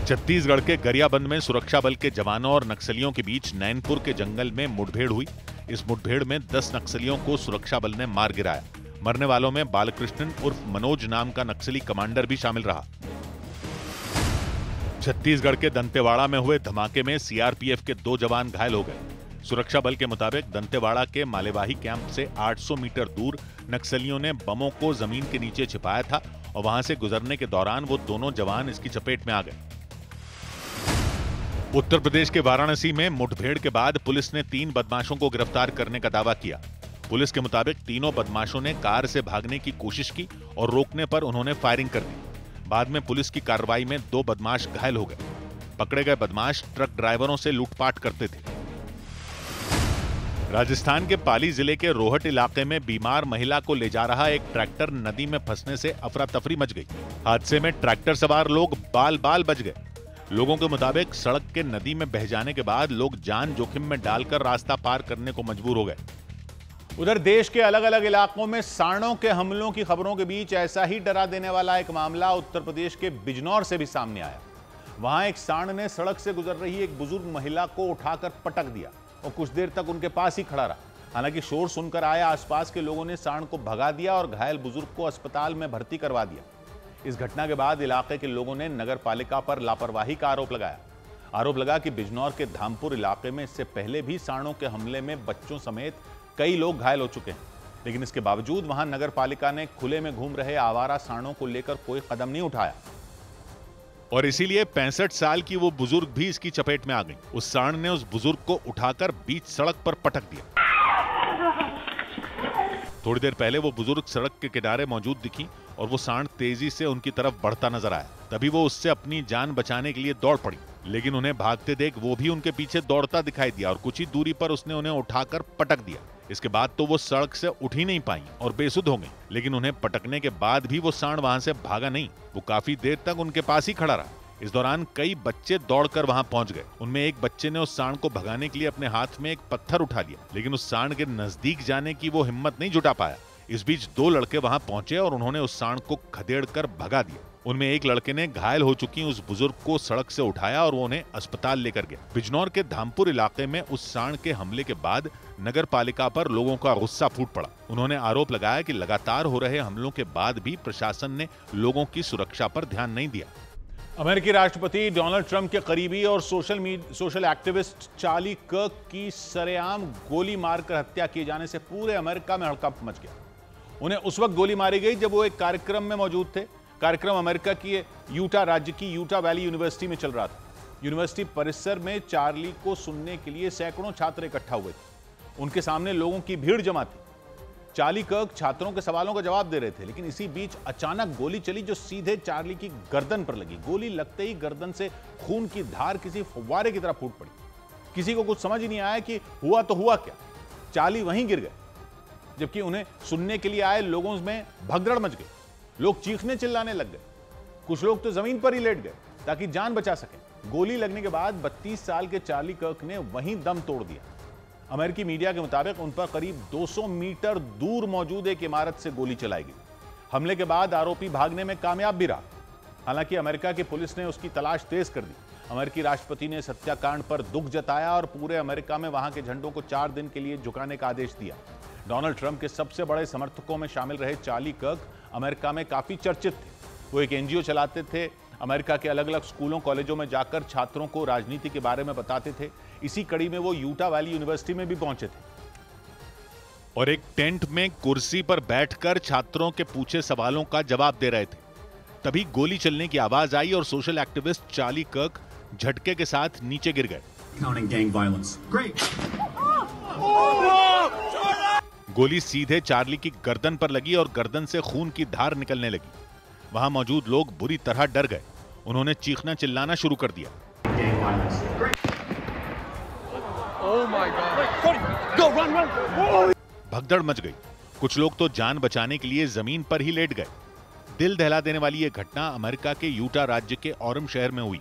छत्तीसगढ़ के गरियाबंद में सुरक्षा बल के जवानों और नक्सलियों के बीच नैनपुर के जंगल में मुठभेड़ हुई। इस मुठभेड़ में 10 नक्सलियों को सुरक्षा बल ने मार गिराया। मरने वालों में बालकृष्णन उर्फ मनोज नाम का नक्सली कमांडर भी शामिल रहा। छत्तीसगढ़ के दंतेवाड़ा में हुए धमाके में सीआरपीएफ के 2 जवान घायल हो गए। सुरक्षा बल के मुताबिक दंतेवाड़ा के मालेवाही कैंप से 800 मीटर दूर नक्सलियों ने बमों को जमीन के नीचे छिपाया था और वहां से गुजरने के दौरान वो दोनों जवान इसकी चपेट में आ गए। उत्तर प्रदेश के वाराणसी में मुठभेड़ के बाद पुलिस ने 3 बदमाशों को गिरफ्तार करने का दावा किया। पुलिस के मुताबिक तीनों बदमाशों ने कार से भागने की कोशिश की और रोकने पर उन्होंने फायरिंग कर दी। बाद में पुलिस की कार्रवाई में 2 बदमाश घायल हो गए। पकड़े गए बदमाश ट्रक ड्राइवरों से लूटपाट करते थे। राजस्थान के पाली जिले के रोहट इलाके में बीमार महिला को ले जा रहा एक ट्रैक्टर नदी में फंसने से अफरा तफरी मच गई। हादसे में ट्रैक्टर सवार लोग बाल बाल बच गए। लोगों के मुताबिक सड़क के नदी में बह जाने के बाद लोग जान जोखिम में डालकर रास्ता पार करने को मजबूर हो गए। उधर देश के अलग अलग इलाकों में सांडों के हमलों की खबरों के बीच ऐसा ही डरा देने वाला एक मामला उत्तर प्रदेश के बिजनौर से भी सामने आया। वहां एक सांड ने सड़क से गुजर रही एक बुजुर्ग महिला को उठाकर पटक दिया और कुछ देर तक उनके पास ही खड़ा रहा। हालांकि शोर सुनकर आए आसपास के लोगों ने सांड को भगा दिया और घायल बुजुर्ग को अस्पताल में भर्ती करवा दिया। इस घटना के बाद इलाके के लोगों ने नगर पालिका पर लापरवाही का आरोप लगाया। आरोप लगा कि बिजनौर के धामपुर इलाके में इससे पहले भी सांडों के हमले में बच्चों समेत कई लोग घायल हो चुके हैं, लेकिन इसके बावजूद वहां नगर पालिका ने खुले में घूम रहे आवारा सांडों को लेकर कोई कदम नहीं उठाया और इसीलिए 65 साल की वो बुजुर्ग भी इसकी चपेट में आ गई। उस सांड ने उस बुजुर्ग को उठाकर बीच सड़क पर पटक दिया। थोड़ी देर पहले वो बुजुर्ग सड़क के किनारे मौजूद दिखी और वो सांड तेजी से उनकी तरफ बढ़ता नजर आया। तभी वो उससे अपनी जान बचाने के लिए दौड़ पड़ी, लेकिन उन्हें भागते देख वो भी उनके पीछे दौड़ता दिखाई दिया और कुछ ही दूरी पर उसने उन्हें उठाकर पटक दिया। इसके बाद तो वो सड़क से उठ ही नहीं पाई और बेसुध हो गई, लेकिन उन्हें पटकने के बाद भी वो सांड वहां से भागा नहीं। वो काफी देर तक उनके पास ही खड़ा रहा। इस दौरान कई बच्चे दौड़कर वहां पहुंच गए। उनमें एक बच्चे ने उस सांड को भगाने के लिए अपने हाथ में एक पत्थर उठा लिया, लेकिन उस सांड के नजदीक जाने की वो हिम्मत नहीं जुटा पाया। इस बीच 2 लड़के वहां पहुंचे और उन्होंने उस सांड को खदेड़कर भगा दिया। उनमें एक लड़के ने घायल हो चुकी उस बुजुर्ग को सड़क से उठाया और वो उन्हें अस्पताल लेकर गया। बिजनौर के धामपुर इलाके में उस सांड के हमले के बाद नगर पालिका पर लोगों का गुस्सा फूट पड़ा। उन्होंने आरोप लगाया कि लगातार हो रहे हमलों के बाद भी प्रशासन ने लोगों की सुरक्षा पर ध्यान नहीं दिया। अमेरिकी राष्ट्रपति डोनाल्ड ट्रंप के करीबी और सोशल एक्टिविस्ट चार्ली कर्क की सरेआम गोली मारकर हत्या किए जाने से पूरे अमेरिका में हड़कंप मच गया। उन्हें उस वक्त गोली मारी गई जब वो एक कार्यक्रम में मौजूद थे। कार्यक्रम अमेरिका की यूटा राज्य की यूटा वैली यूनिवर्सिटी में चल रहा था। यूनिवर्सिटी परिसर में चार्ली को सुनने के लिए सैकड़ों छात्र इकट्ठा हुए थे। उनके सामने लोगों की भीड़ जमा थी। चार्ली कर्क छात्रों के सवालों का जवाब दे रहे थे, लेकिन इसी बीच अचानक गोली चली जो सीधे चार्ली की गर्दन पर लगी। गोली लगते ही गर्दन से खून की धार किसी फव्वारे की तरह फूट पड़ी। किसी को कुछ समझ ही नहीं आया कि हुआ तो हुआ क्या। चार्ली वहीं गिर गए, जबकि उन्हें सुनने के लिए आए लोगों में भगदड़ मच गई। लोग चीखने चिल्लाने लग गए। कुछ लोग तो जमीन पर ही लेट गए ताकि जान बचा सकें। गोली लगने के बाद 32 साल के चार्ली कर्क ने वहीं दम तोड़ दिया। अमेरिकी मीडिया के मुताबिक उन पर करीब 200 मीटर दूर मौजूद एक इमारत से गोली चलाई गई। हमले के बाद आरोपी भागने में कामयाब भी रहा। हालांकि अमेरिका की पुलिस ने उसकी तलाश तेज कर दी। अमेरिकी राष्ट्रपति ने इस हत्याकांड पर दुख जताया और पूरे अमेरिका में वहां के झंडों को 4 दिन के लिए झुकाने का आदेश दिया। डोनाल्ड ट्रंप के सबसे बड़े समर्थकों में शामिल रहे चार्ली कर्क अमेरिका में काफी चर्चित थे। वो एक एनजीओ चलाते थे। अमेरिका के अलग अलग स्कूलों कॉलेजों में जाकर छात्रों को राजनीति के बारे में बताते थे। इसी कड़ी में वो यूटा वैली यूनिवर्सिटी में भी पहुंचे थे और एक टेंट में कुर्सी पर बैठकर छात्रों के पूछे सवालों का जवाब दे रहे थे। तभी गोली चलने की आवाज आई और सोशल एक्टिविस्ट चार्ली कर्क झटके के साथ नीचे गिर गए। गोली सीधे चार्ली की गर्दन पर लगी और गर्दन से खून की धार निकलने लगी। वहां मौजूद लोग बुरी तरह डर गए। उन्होंने चीखना चिल्लाना शुरू कर दिया। भगदड़ मच गई। कुछ लोग तो जान बचाने के लिए जमीन पर ही लेट गए। दिल दहला देने वाली यह घटना अमेरिका के यूटा राज्य के ऑरम शहर में हुई।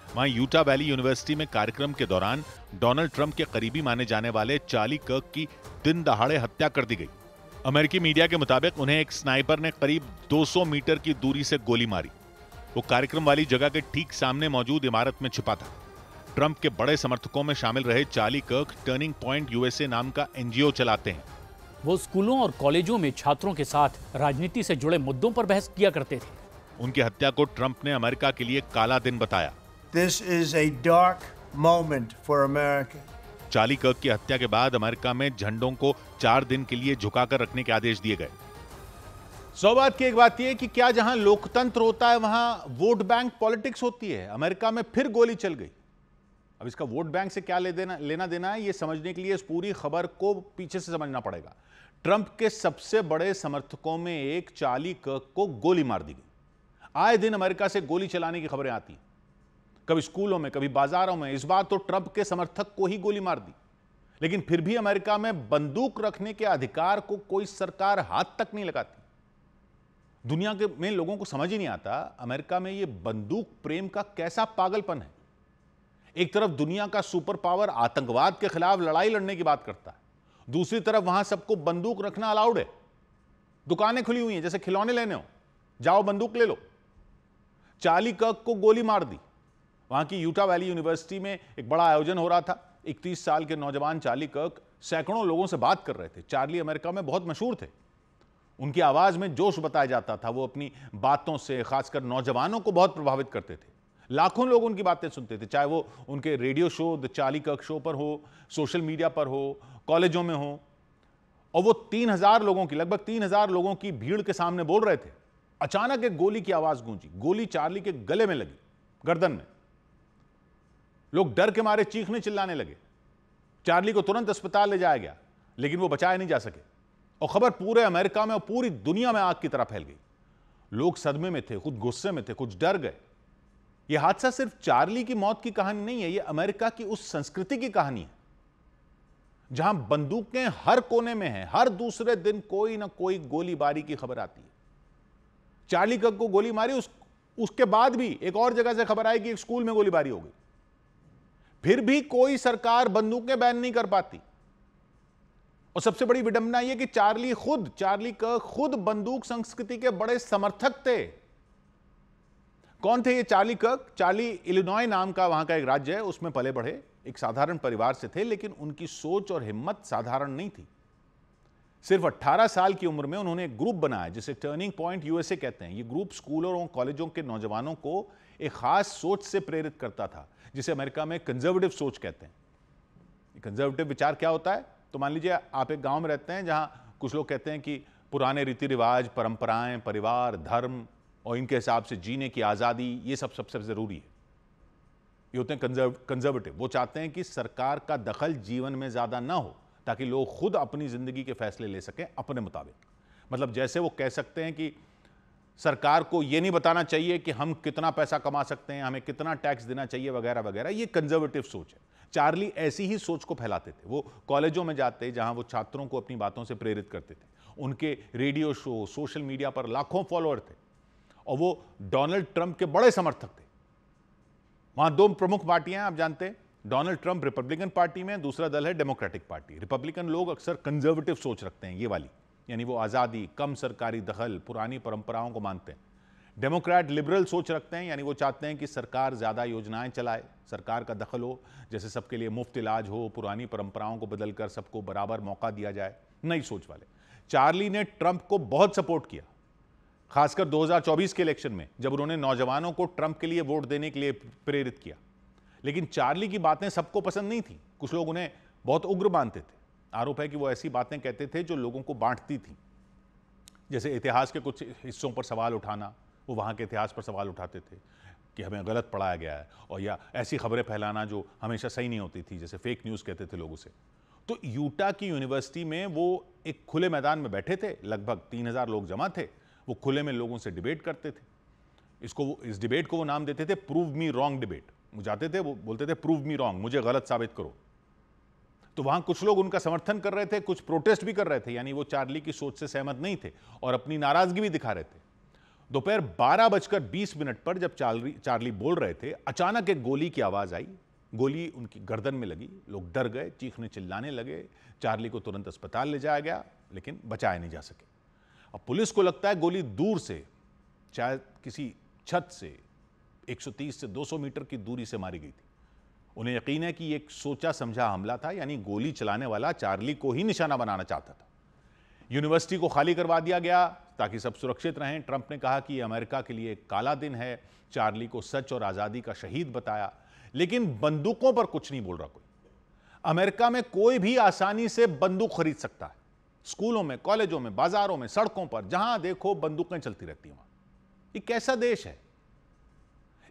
वहां यूटा वैली यूनिवर्सिटी में कार्यक्रम के दौरान डोनाल्ड ट्रंप के करीबी माने जाने वाले चार्ली कर्क की दिन दहाड़े हत्या कर दी गई। अमेरिकी मीडिया के मुताबिक उन्हें एक स्नाइपर ने करीब 200 मीटर की दूरी से गोली मारी। वो कार्यक्रम वाली जगह के ठीक सामने मौजूद इमारत में छिपा था। ट्रंप के बड़े समर्थकों में शामिल रहे चार्ली कर्क टर्निंग पॉइंट यूएसए नाम का एनजीओ चलाते हैं। वो स्कूलों और कॉलेजों में छात्रों के साथ राजनीति से जुड़े मुद्दों पर बहस किया करते थे। उनकी हत्या को ट्रंप ने अमेरिका के लिए काला दिन बताया। This is a dark moment for America. Charlie कर्क की हत्या के बाद अमेरिका में झंडों को 4 दिन के लिए झुकाकर रखने के आदेश दिए गए। सौबात की एक बात यह कि क्या जहां लोकतंत्र होता है वहां वोट बैंक पॉलिटिक्स होती है। अमेरिका में फिर गोली चल गई। अब इसका वोट बैंक से क्या लेना देना है, यह समझने के लिए इस पूरी खबर को पीछे से समझना पड़ेगा। ट्रंप के सबसे बड़े समर्थकों में एक चार्ली कर्क को गोली मार दी गई। आए दिन अमेरिका से गोली चलाने की खबरें आती हैं, कभी स्कूलों में, कभी बाजारों में। इस बार तो ट्रंप के समर्थक को ही गोली मार दी। लेकिन फिर भी अमेरिका में बंदूक रखने के अधिकार को कोई सरकार हाथ तक नहीं लगाती। दुनिया के में लोगों को समझ ही नहीं आता अमेरिका में यह बंदूक प्रेम का कैसा पागलपन है। एक तरफ दुनिया का सुपर पावर आतंकवाद के खिलाफ लड़ाई लड़ने की बात करता है, दूसरी तरफ वहां सबको बंदूक रखना अलाउड है। दुकानें खुली हुई हैं, जैसे खिलौने लेने हो, जाओ बंदूक ले लो। चार्ली कर्क को गोली मार दी। वहां की यूटा वैली यूनिवर्सिटी में एक बड़ा आयोजन हो रहा था। 31 साल के नौजवान चार्ली कर्क सैकड़ों लोगों से बात कर रहे थे। चार्ली अमेरिका में बहुत मशहूर थे। उनकी आवाज में जोश बताया जाता था। वो अपनी बातों से खासकर नौजवानों को बहुत प्रभावित करते थे। लाखों लोग उनकी बातें सुनते थे, चाहे वो उनके रेडियो शो द चार्ली कर्क शो पर हो, सोशल मीडिया पर हो, कॉलेजों में हो। और वो 3000 लोगों की, लगभग 3000 लोगों की भीड़ के सामने बोल रहे थे। अचानक एक गोली की आवाज गूंजी। गोली चार्ली के गले में लगी, गर्दन में। लोग डर के मारे चीखने चिल्लाने लगे। चार्ली को तुरंत अस्पताल ले जाया गया, लेकिन वो बचाए नहीं जा सके। और खबर पूरे अमेरिका में और पूरी दुनिया में आग की तरह फैल गई। लोग सदमे में थे, खुद गुस्से में थे, कुछ डर गए। यह हादसा सिर्फ चार्ली की मौत की कहानी नहीं है, यह अमेरिका की उस संस्कृति की कहानी है जहां बंदूकें हर कोने में हैं। हर दूसरे दिन कोई ना कोई गोलीबारी की खबर आती है। चार्ली कर्क को गोली मारी, उसके बाद भी एक और जगह से खबर आई कि एक स्कूल में गोलीबारी हो गई। फिर भी कोई सरकार बंदूकें बैन नहीं कर पाती। और सबसे बड़ी विडंबना यह कि चार्ली कर्क खुद बंदूक संस्कृति के बड़े समर्थक थे। कौन थे ये चार्ली कर्क? चार्ली इलिनॉय नाम का वहां का एक राज्य है, उसमें पले बढ़े, एक साधारण परिवार से थे। लेकिन उनकी सोच और हिम्मत साधारण नहीं थी। सिर्फ 18 साल की उम्र में उन्होंने एक ग्रुप बनाया जिसे टर्निंग पॉइंट यूएसए कहते हैं। ये ग्रुप स्कूलों और कॉलेजों के नौजवानों को एक खास सोच से प्रेरित करता था, जिसे अमेरिका में कंजर्वेटिव सोच कहते हैं। कंजर्वेटिव विचार क्या होता है? तो मान लीजिए आप एक गांव में रहते हैं जहां कुछ लोग कहते हैं कि पुराने रीति रिवाज, परंपराएं, परिवार, धर्म और इनके हिसाब से जीने की आज़ादी, ये सब सबसे ज़रूरी है। ये होते हैं कंजर्वेटिव। वो चाहते हैं कि सरकार का दखल जीवन में ज़्यादा ना हो, ताकि लोग खुद अपनी ज़िंदगी के फैसले ले सकें अपने मुताबिक। मतलब जैसे वो कह सकते हैं कि सरकार को ये नहीं बताना चाहिए कि हम कितना पैसा कमा सकते हैं, हमें कितना टैक्स देना चाहिए वगैरह वगैरह। ये कंजर्वेटिव सोच है। चार्ली ऐसी ही सोच को फैलाते थे। वो कॉलेजों में जाते, जहां वो छात्रों को अपनी बातों से प्रेरित करते थे। उनके रेडियो शो, सोशल मीडिया पर लाखों फॉलोअर थे और वो डोनाल्ड ट्रंप के बड़े समर्थक थे। वहां दो प्रमुख पार्टियां आप जानते हैं, डोनाल्ड ट्रंप रिपब्लिकन पार्टी में, दूसरा दल है डेमोक्रेटिक पार्टी। रिपब्लिकन लोग अक्सर कंजर्वेटिव सोच रखते हैं, ये वाली, यानी वो आज़ादी, कम सरकारी दखल, पुरानी परंपराओं को मानते हैं। डेमोक्रेट लिबरल सोच रखते हैं, यानी वो चाहते हैं कि सरकार ज़्यादा योजनाएं चलाए, सरकार का दखल हो, जैसे सबके लिए मुफ्त इलाज हो, पुरानी परंपराओं को बदलकर सबको बराबर मौका दिया जाए, नई सोच वाले। चार्ली ने ट्रंप को बहुत सपोर्ट किया, खासकर 2024 के इलेक्शन में, जब उन्होंने नौजवानों को ट्रंप के लिए वोट देने के लिए प्रेरित किया। लेकिन चार्ली की बातें सबको पसंद नहीं थी। कुछ लोग उन्हें बहुत उग्र मानते थे। आरोप है कि वो ऐसी बातें कहते थे जो लोगों को बांटती थी, जैसे इतिहास के कुछ हिस्सों पर सवाल उठाना। वो वहाँ के इतिहास पर सवाल उठाते थे कि हमें गलत पढ़ाया गया है, और या ऐसी खबरें फैलाना जो हमेशा सही नहीं होती थी, जैसे फेक न्यूज़ कहते थे लोग उसे। तो यूटा की यूनिवर्सिटी में वो एक खुले मैदान में बैठे थे, लगभग 3000 लोग जमा थे। वो खुले में लोगों से डिबेट करते थे। इस डिबेट को वो नाम देते थे प्रूव मी रॉन्ग डिबेट। वो जाते थे, वो बोलते थे प्रूव मी रॉन्ग, मुझे गलत साबित करो। तो वहां कुछ लोग उनका समर्थन कर रहे थे, कुछ प्रोटेस्ट भी कर रहे थे, यानी वो चार्ली की सोच से सहमत नहीं थे और अपनी नाराजगी भी दिखा रहे थे। दोपहर 12:20 पर जब चार्ली बोल रहे थे, अचानक एक गोली की आवाज आई। गोली उनकी गर्दन में लगी। लोग डर गए, चीखने चिल्लाने लगे। चार्ली को तुरंत अस्पताल ले जाया गया, लेकिन बचाया नहीं जा सके। अब पुलिस को लगता है गोली दूर से, शायद किसी छत से 130 से 200 मीटर की दूरी से मारी गई थी। उन्हें यकीन है कि ये एक सोचा समझा हमला था, यानी गोली चलाने वाला चार्ली को ही निशाना बनाना चाहता था। यूनिवर्सिटी को खाली करवा दिया गया ताकि सब सुरक्षित रहें। ट्रंप ने कहा कि ये अमेरिका के लिए एक काला दिन है, चार्ली को सच और आज़ादी का शहीद बताया। लेकिन बंदूकों पर कुछ नहीं बोल रहा कोई। अमेरिका में कोई भी आसानी से बंदूक खरीद सकता है। स्कूलों में, कॉलेजों में, बाजारों में, सड़कों पर, जहां देखो बंदूकें चलती रहती हैं। ये कैसा देश है?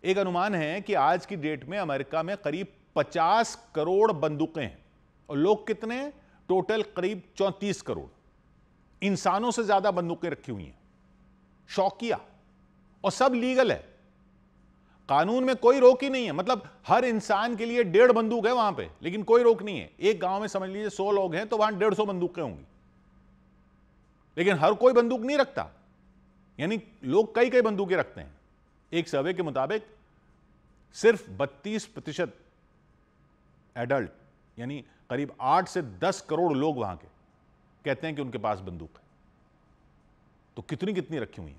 एक अनुमान है कि आज की डेट में अमेरिका में करीब 50 करोड़ बंदूकें हैं और लोग कितने हैं? टोटल करीब 34 करोड़। इंसानों से ज्यादा बंदूकें रखी हुई हैं, शौकिया, और सब लीगल है। कानून में कोई रोक ही नहीं है। मतलब हर इंसान के लिए 1.5 बंदूक है वहां पे, लेकिन कोई रोक नहीं है। एक गांव में समझ लीजिए 100 लोग हैं तो वहां 150 बंदूकें होंगी, लेकिन हर कोई बंदूक नहीं रखता। यानी लोग कई कई बंदूकें रखते हैं। एक सर्वे के मुताबिक सिर्फ 32% एडल्ट, यानी करीब 8 से 10 करोड़ लोग वहां के कहते हैं कि उनके पास बंदूक है। तो कितनी कितनी रखी हुई है?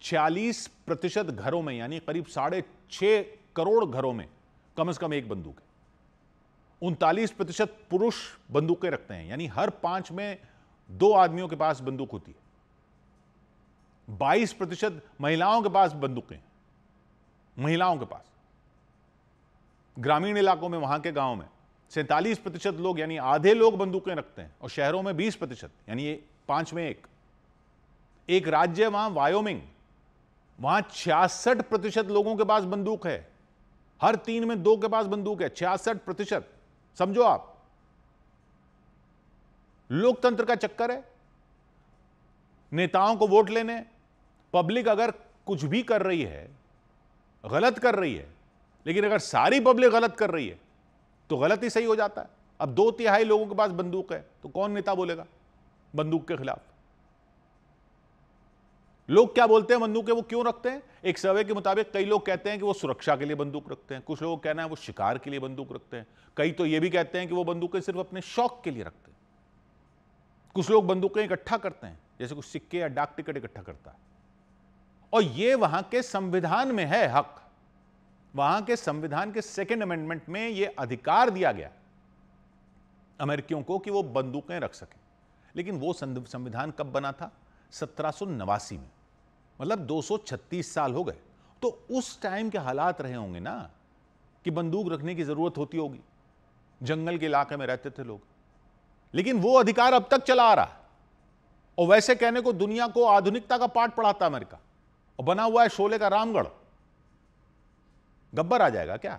46% घरों में, यानी करीब 6.5 करोड़ घरों में कम से कम एक बंदूक है। 39% पुरुष बंदूकें रखते हैं, यानी हर 5 में 2 आदमियों के पास बंदूक होती है। 22% महिलाओं के पास बंदूकें, महिलाओं के पास। ग्रामीण इलाकों में, वहां के गांव में 47% लोग, यानी आधे लोग बंदूकें रखते हैं, और शहरों में 20%, यानी 5 में 1। एक राज्य है वहां वायोमिंग, वहां 66% लोगों के पास बंदूक है। हर 3 में 2 के पास बंदूक है। 66%। समझो आप, लोकतंत्र का चक्कर है। नेताओं को वोट लेने, पब्लिक अगर कुछ भी कर रही है, गलत कर रही है, लेकिन अगर सारी पब्लिक गलत कर रही है तो गलत ही सही हो जाता है। अब 2/3 लोगों के पास बंदूक है तो कौन नेता बोलेगा बंदूक के खिलाफ? लोग क्या बोलते हैं बंदूकें वो क्यों रखते हैं? एक सर्वे के मुताबिक कई लोग कहते हैं कि वो सुरक्षा के लिए बंदूक रखते हैं, कुछ लोगों का कहना है वो शिकार के लिए बंदूक रखते हैं, कई तो ये भी कहते हैं कि वो बंदूकें सिर्फ अपने शौक के लिए रखते हैं। कुछ लोग बंदूकें इकट्ठा करते हैं, जैसे कुछ सिक्के या डाक टिकट इकट्ठा करता है, और ये वहां के संविधान में है हक। वहां के संविधान के 2nd अमेंडमेंट में यह अधिकार दिया गया अमेरिकियों को कि वो बंदूकें रख सकें। लेकिन वो संविधान कब बना था? 1789 में, मतलब 236 साल हो गए। तो उस टाइम के हालात रहे होंगे ना कि बंदूक रखने की जरूरत होती होगी। जंगल के इलाके में रहते थे लोग, लेकिन वो अधिकार अब तक चला आ रहा है। और वैसे कहने को दुनिया को आधुनिकता का पाठ पढ़ाता अमेरिका, और बना हुआ है शोले का रामगढ़। गब्बर आ जाएगा क्या?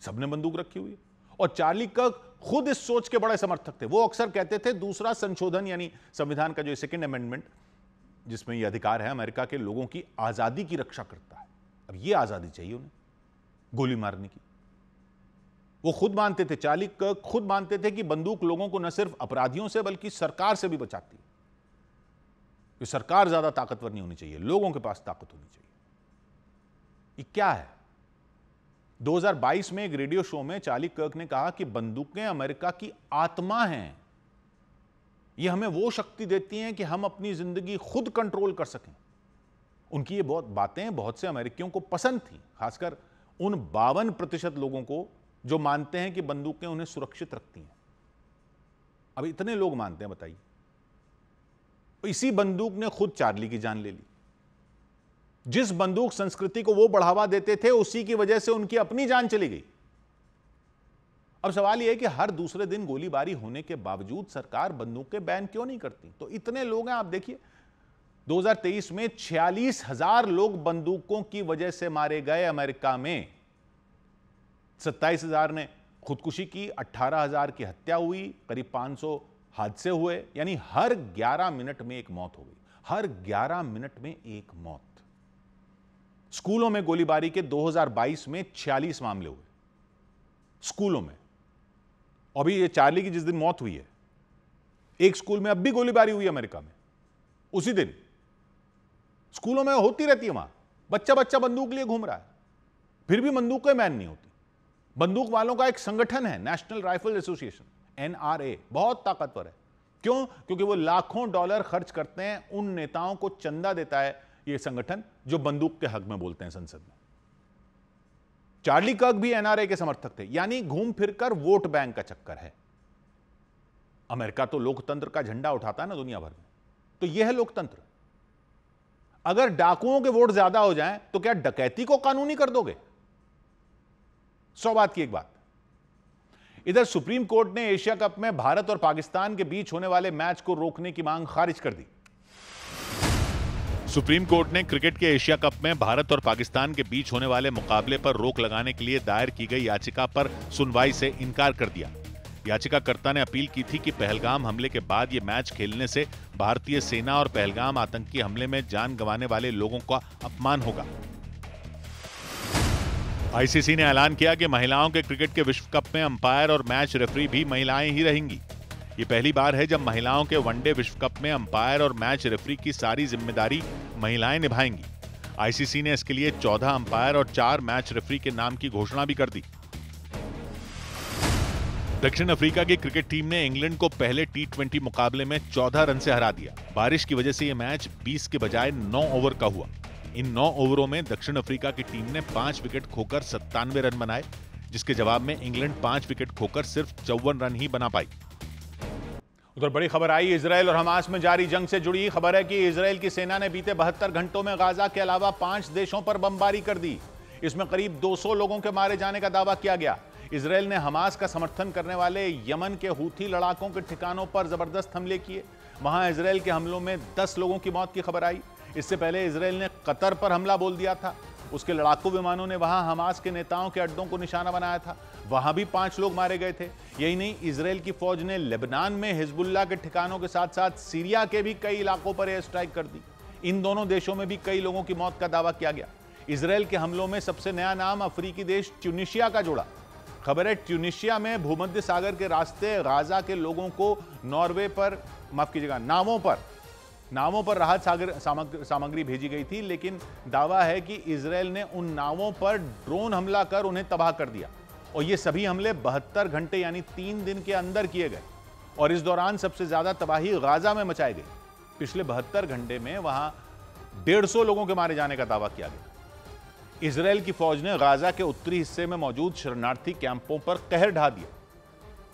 सबने बंदूक रखी हुई है। और चार्ली कर्क खुद इस सोच के बड़े समर्थक थे। वो अक्सर कहते थे दूसरा संशोधन यानी संविधान का जो सेकंड अमेंडमेंट, जिसमें यह अधिकार है अमेरिका के लोगों की आजादी की रक्षा करता है, अब ये आजादी चाहिए उन्हें गोली मारने की। वो खुद मानते थे, चार्ली कर्क खुद मानते थे कि बंदूक लोगों को न सिर्फ अपराधियों से बल्कि सरकार से भी बचाती है। कि सरकार ज्यादा ताकतवर नहीं होनी चाहिए, लोगों के पास ताकत होनी चाहिए। ये क्या है? 2022 में एक रेडियो शो में चार्ली कर्क ने कहा कि बंदूकें अमेरिका की आत्मा हैं। ये हमें वो शक्ति देती हैं कि हम अपनी जिंदगी खुद कंट्रोल कर सकें। उनकी ये बहुत बातें बहुत से अमेरिकियों को पसंद थी, खासकर उन 52% लोगों को जो मानते हैं कि बंदूकें उन्हें सुरक्षित रखती हैं। अब इतने लोग मानते हैं, बताइए। इसी बंदूक ने खुद चार्ली की जान ले ली। जिस बंदूक संस्कृति को वो बढ़ावा देते थे, उसी की वजह से उनकी अपनी जान चली गई। अब सवाल यह है कि हर दूसरे दिन गोलीबारी होने के बावजूद सरकार बंदूकें बैन क्यों नहीं करती? तो इतने लोग हैं, आप देखिए 2023 में 46,000 लोग बंदूकों की वजह से मारे गए अमेरिका में। 27,000 ने खुदकुशी की, 18,000 की हत्या हुई, करीब 500 हादसे हुए, यानी हर 11 मिनट में एक मौत हो गई। हर 11 मिनट में एक मौत। स्कूलों में गोलीबारी के 2022 में 46 मामले हुए स्कूलों में। अभी ये चार्ली की जिस दिन मौत हुई है, एक स्कूल में अब भी गोलीबारी हुई अमेरिका में उसी दिन। स्कूलों में होती रहती है, वहां बच्चा बच्चा बंदूक लिए घूम रहा है, फिर भी बंदूकें बैन नहीं होती। बंदूक वालों का एक संगठन है, नेशनल राइफल एसोसिएशन, NRA, बहुत ताकतवर है। क्यों? क्योंकि वो लाखों डॉलर खर्च करते हैं, उन नेताओं को चंदा देता है ये संगठन जो बंदूक के हक में बोलते हैं संसद में। चार्ली कर्क भी NRA के समर्थक थे, यानी घूम फिरकर वोट बैंक का चक्कर है। अमेरिका तो लोकतंत्र का झंडा उठाता है ना दुनिया भर में, तो यह है लोकतंत्र। अगर डाकुओं के वोट ज्यादा हो जाएं तो क्या डकैती को कानूनी कर दोगे? 100 बात की एक बात। इधर सुप्रीम कोर्ट ने एशिया कप में भारत और पाकिस्तान के बीच होने वाले मैच को रोकने की मांग खारिज कर दी। सुप्रीम कोर्ट ने क्रिकेट के एशिया कप में भारत और पाकिस्तान के बीच होने वाले मुकाबले पर रोक लगाने के लिए दायर की गई याचिका पर सुनवाई से इनकार कर दिया। याचिकाकर्ता ने अपील की थी कि पहलगाम हमले के बाद ये मैच खेलने से भारतीय सेना और पहलगाम आतंकी हमले में जान गंवाने वाले लोगों का अपमान होगा। आईसीसी ने ऐलान किया कि महिलाओं के क्रिकेट के विश्व कप में अंपायर और मैच रेफरी भी महिलाएं ही रहेंगी। ये पहली बार है जब महिलाओं के वनडे विश्व कप में अंपायर और मैच रेफरी की सारी जिम्मेदारी महिलाएं निभाएंगी। आईसीसी ने इसके लिए 14 अंपायर और 4 मैच रेफरी के नाम की घोषणा भी कर दी। दक्षिण अफ्रीका की क्रिकेट टीम ने इंग्लैंड को पहले T20 मुकाबले में 14 रन से हरा दिया। बारिश की वजह से यह मैच 20 के बजाय 9 ओवर का हुआ। इन 9 ओवरों में दक्षिण अफ्रीका की टीम ने 5 विकेट खोकर 97 रन बनाए, जिसके जवाब में इंग्लैंड 5 विकेट खोकर सिर्फ 54 रन ही बना पाई। उधर बड़ी खबर आई इजरायल और हमास में जारी जंग से जुड़ी। खबर है कि इजरायल की सेना ने बीते 72 घंटों में गाजा के अलावा 5 देशों पर बमबारी कर दी। इसमें करीब 200 लोगों के मारे जाने का दावा किया गया। इजरायल ने हमास का समर्थन करने वाले यमन के हूथी लड़ाकों के ठिकानों पर जबरदस्त हमले किए। वहां इजरायल के हमलों में 10 लोगों की मौत की खबर आई। इससे पहले इजरायल ने कतर पर हमला बोल दिया था। उसके लड़ाकू विमानों ने वहां हमास के नेताओं के अड्डों को निशाना बनाया था। वहां भी 5 लोग मारे गए थे। यही नहीं, इजरायल की फौज ने लेबनान में हिजबुल्लाह के ठिकानों के साथ साथ सीरिया के भी कई इलाकों पर एयर स्ट्राइक कर दी। इन दोनों देशों में भी कई लोगों की मौत का दावा किया गया। इजरायल के हमलों में सबसे नया नाम अफ्रीकी देश ट्यूनीशिया का जोड़ा। खबर है ट्यूनीशिया में भूमध्य सागर के रास्ते गाजा के लोगों को नॉर्वे पर, माफ कीजिएगा, नावों पर राहत सामग्री भेजी गई थी, लेकिन दावा है कि इजरायल ने उन नावों पर ड्रोन हमला कर उन्हें तबाह कर दिया। और ये सभी हमले 72 घंटे यानी 3 दिन के अंदर किए गए। और इस दौरान सबसे ज्यादा तबाही गाजा में मचाई गई। पिछले 72 घंटे में वहां 150 लोगों के मारे जाने का दावा किया गया। इजरायल की फौज ने गाजा के उत्तरी हिस्से में मौजूद शरणार्थी कैंपों पर कहर ढा दिया।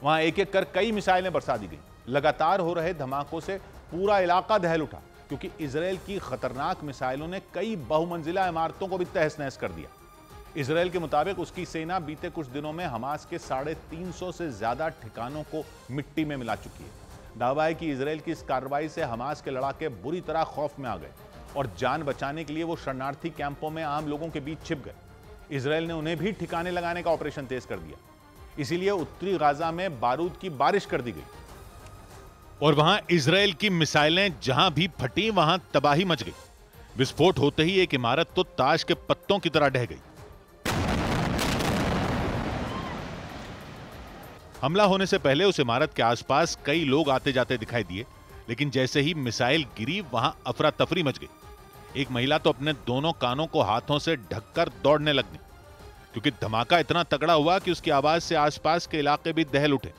वहां एक एक कर कई मिसाइलें बरसा दी गई। लगातार हो रहे धमाकों से पूरा इलाका दहल उठा, क्योंकि इजरायल की खतरनाक मिसाइलों ने कई बहुमंजिला इमारतों को भी तहस नहस कर दिया। इजरायल के मुताबिक उसकी सेना बीते कुछ दिनों में हमास के 350 से ज्यादा ठिकानों को मिट्टी में मिला चुकी है। दावा है कि इजरायल की इस कार्रवाई से हमास के लड़ाके बुरी तरह खौफ में आ गए और जान बचाने के लिए वो शरणार्थी कैंपों में आम लोगों के बीच छिप गए। इजराइल ने उन्हें भी ठिकाने लगाने का ऑपरेशन तेज कर दिया। इसीलिए उत्तरी गाजा में बारूद की बारिश कर दी गई और वहां इजराइल की मिसाइलें जहां भी फटी वहां तबाही मच गई। विस्फोट होते ही एक इमारत तो ताश के पत्तों की तरह ढह गई। हमला होने से पहले उस इमारत के आसपास कई लोग आते जाते दिखाई दिए, लेकिन जैसे ही मिसाइल गिरी वहां अफरा तफरी मच गई। एक महिला तो अपने दोनों कानों को हाथों से ढककर दौड़ने लग गई, क्योंकि धमाका इतना तगड़ा हुआ कि उसकी आवाज से आसपास के इलाके भी दहल उठे।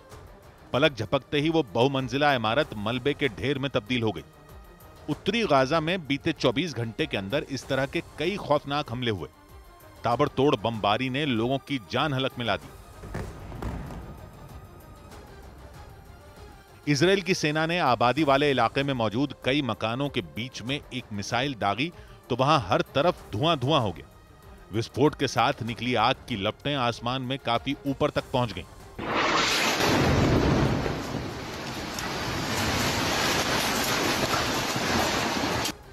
पलक झपकते ही वो बहुमंजिला इमारत मलबे के ढेर में तब्दील हो गई। उत्तरी गाजा में बीते 24 घंटे के अंदर इस तरह के कई खौफनाक हमले हुए। ताबड़तोड़ बमबारी ने लोगों की जान हलक में ला दी। इजराइल की सेना ने आबादी वाले इलाके में मौजूद कई मकानों के बीच में एक मिसाइल दागी तो वहां हर तरफ धुआं धुआं हो गया। विस्फोट के साथ निकली आग की लपटें आसमान में काफी ऊपर तक पहुंच गईं।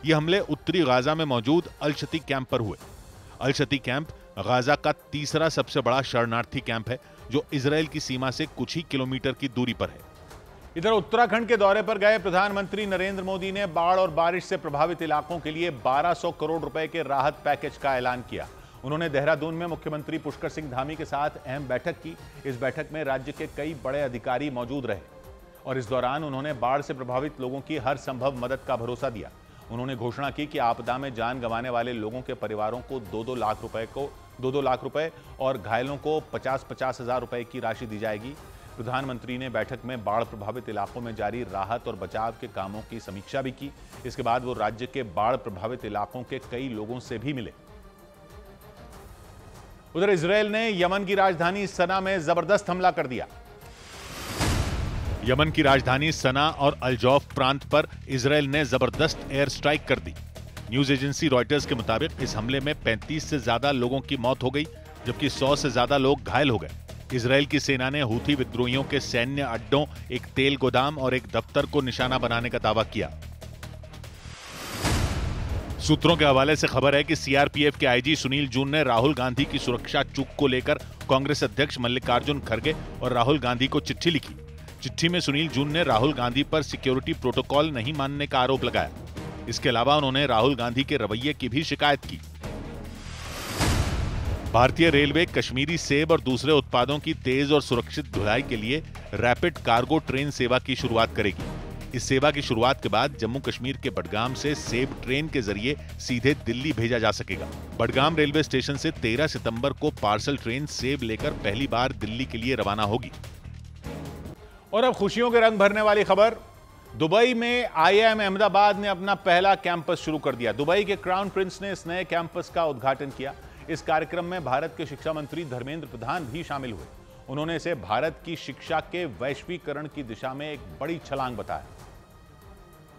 ये हमले उत्तरी गाजा में मौजूद अल-शती कैंप पर हुए। अल-शती कैंप गाजा का तीसरा सबसे बड़ा शरणार्थी कैंप है, जो इजराइल की सीमा से कुछ ही किलोमीटर की दूरी पर है। इधर उत्तराखंड के दौरे पर गए प्रधानमंत्री नरेंद्र मोदी ने बाढ़ और बारिश से प्रभावित इलाकों के लिए 1200 करोड़ रुपए के राहत पैकेज का ऐलान किया। उन्होंने देहरादून में मुख्यमंत्री पुष्कर सिंह धामी के साथ अहम बैठक की। इस बैठक में राज्य के कई बड़े अधिकारी मौजूद रहे और इस दौरान उन्होंने बाढ़ से प्रभावित लोगों की हर संभव मदद का भरोसा दिया। उन्होंने घोषणा की कि आपदा में जान गंवाने वाले लोगों के परिवारों को 2-2 लाख रुपए और घायलों को 50-50 हजार रुपए की राशि दी जाएगी। प्रधानमंत्री ने बैठक में बाढ़ प्रभावित इलाकों में जारी राहत और बचाव के कामों की समीक्षा भी की। इसके बाद वो राज्य के बाढ़ प्रभावित इलाकों के कई लोगों से भी मिले। उधर इजराइल ने यमन की राजधानी सना में जबरदस्त हमला कर दिया। यमन की राजधानी सना और अल-जौफ प्रांत पर इजराइल ने जबरदस्त एयर स्ट्राइक कर दी। न्यूज एजेंसी रॉयटर्स के मुताबिक इस हमले में 35 से ज्यादा लोगों की मौत हो गई, जबकि 100 से ज्यादा लोग घायल हो गए। इजराइल की सेना ने हूथी विद्रोहियों के सैन्य अड्डों, एक तेल गोदाम और एक दफ्तर को निशाना बनाने का दावा किया। सूत्रों के हवाले से खबर है कि सीआरपीएफ के आईजी सुनील जून ने राहुल गांधी की सुरक्षा चूक को लेकर कांग्रेस अध्यक्ष मल्लिकार्जुन खड़गे और राहुल गांधी को चिट्ठी लिखी। चिट्ठी में सुनील जून ने राहुल गांधी पर सिक्योरिटी प्रोटोकॉल नहीं मानने का आरोप लगाया। इसके अलावा उन्होंने राहुल गांधी के रवैये की भी शिकायत की। भारतीय रेलवे कश्मीरी सेब और दूसरे उत्पादों की तेज और सुरक्षित ढुलाई के लिए रैपिड कार्गो ट्रेन सेवा की शुरुआत करेगी। इस सेवा की शुरुआत के बाद जम्मू कश्मीर के बडगाम से सेब ट्रेन के जरिए सीधे दिल्ली भेजा जा सकेगा। बडगाम रेलवे स्टेशन से 13 सितंबर को पार्सल ट्रेन सेब लेकर पहली बार दिल्ली के लिए रवाना होगी। और अब खुशियों के रंग भरने वाली खबर, दुबई में आईआईएम अहमदाबाद ने अपना पहला कैंपस शुरू कर दिया। दुबई के क्राउन प्रिंस ने इस नए कैंपस का उद्घाटन किया। इस कार्यक्रम में भारत के शिक्षा मंत्री धर्मेंद्र प्रधान भी शामिल हुए। उन्होंने इसे भारत की शिक्षा के वैश्वीकरण की दिशा में एक बड़ी छलांग बताया।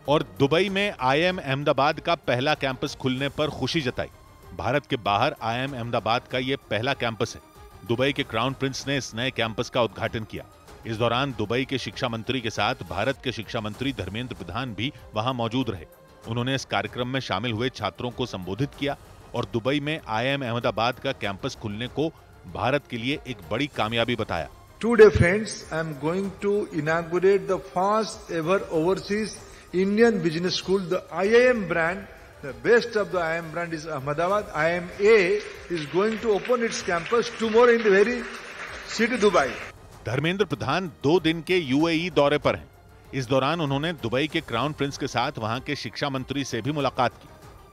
और दुबई में आईआईएम अहमदाबाद का पहला कैंपस खुलने पर खुशी जताई। भारत के बाहर आईआईएम अहमदाबाद का यह पहला कैंपस है। दुबई के क्राउन प्रिंस ने इस नए कैंपस का उद्घाटन किया। इस दौरान दुबई के शिक्षा मंत्री के साथ भारत के शिक्षा मंत्री धर्मेंद्र प्रधान भी वहां मौजूद रहे। उन्होंने इस कार्यक्रम में शामिल हुए छात्रों को संबोधित किया और दुबई में आईआईएम अहमदाबाद का कैंपस खुलने को भारत के लिए एक बड़ी कामयाबी बताया। Today, friends, I am going to inaugurate the first ever overseas Indian business school. The IIM brand, the best of the IIM brand is Ahmedabad. IIMA is going to open its campus tomorrow in the very city Dubai. Dharmendra Pradhan 2 दिन के UAE दौरे पर हैं। इस दौरान उन्होंने Dubai के crown Prince के साथ वहां के शिक्षा मंत्री से भी मुलाकात की।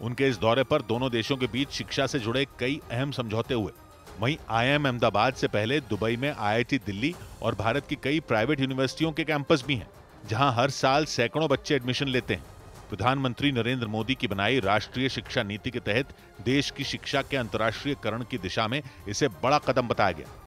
उनके इस दौरे पर दोनों देशों के बीच शिक्षा से जुड़े कई अहम समझौते हुए। वहीं आईआईएम अहमदाबाद से पहले दुबई में आईआईटी दिल्ली और भारत की कई प्राइवेट यूनिवर्सिटियों के कैंपस भी हैं, जहां हर साल सैकड़ों बच्चे एडमिशन लेते हैं। प्रधानमंत्री नरेंद्र मोदी की बनाई राष्ट्रीय शिक्षा नीति के तहत देश की शिक्षा के अंतर्राष्ट्रीयकरण की दिशा में इसे बड़ा कदम बताया गया।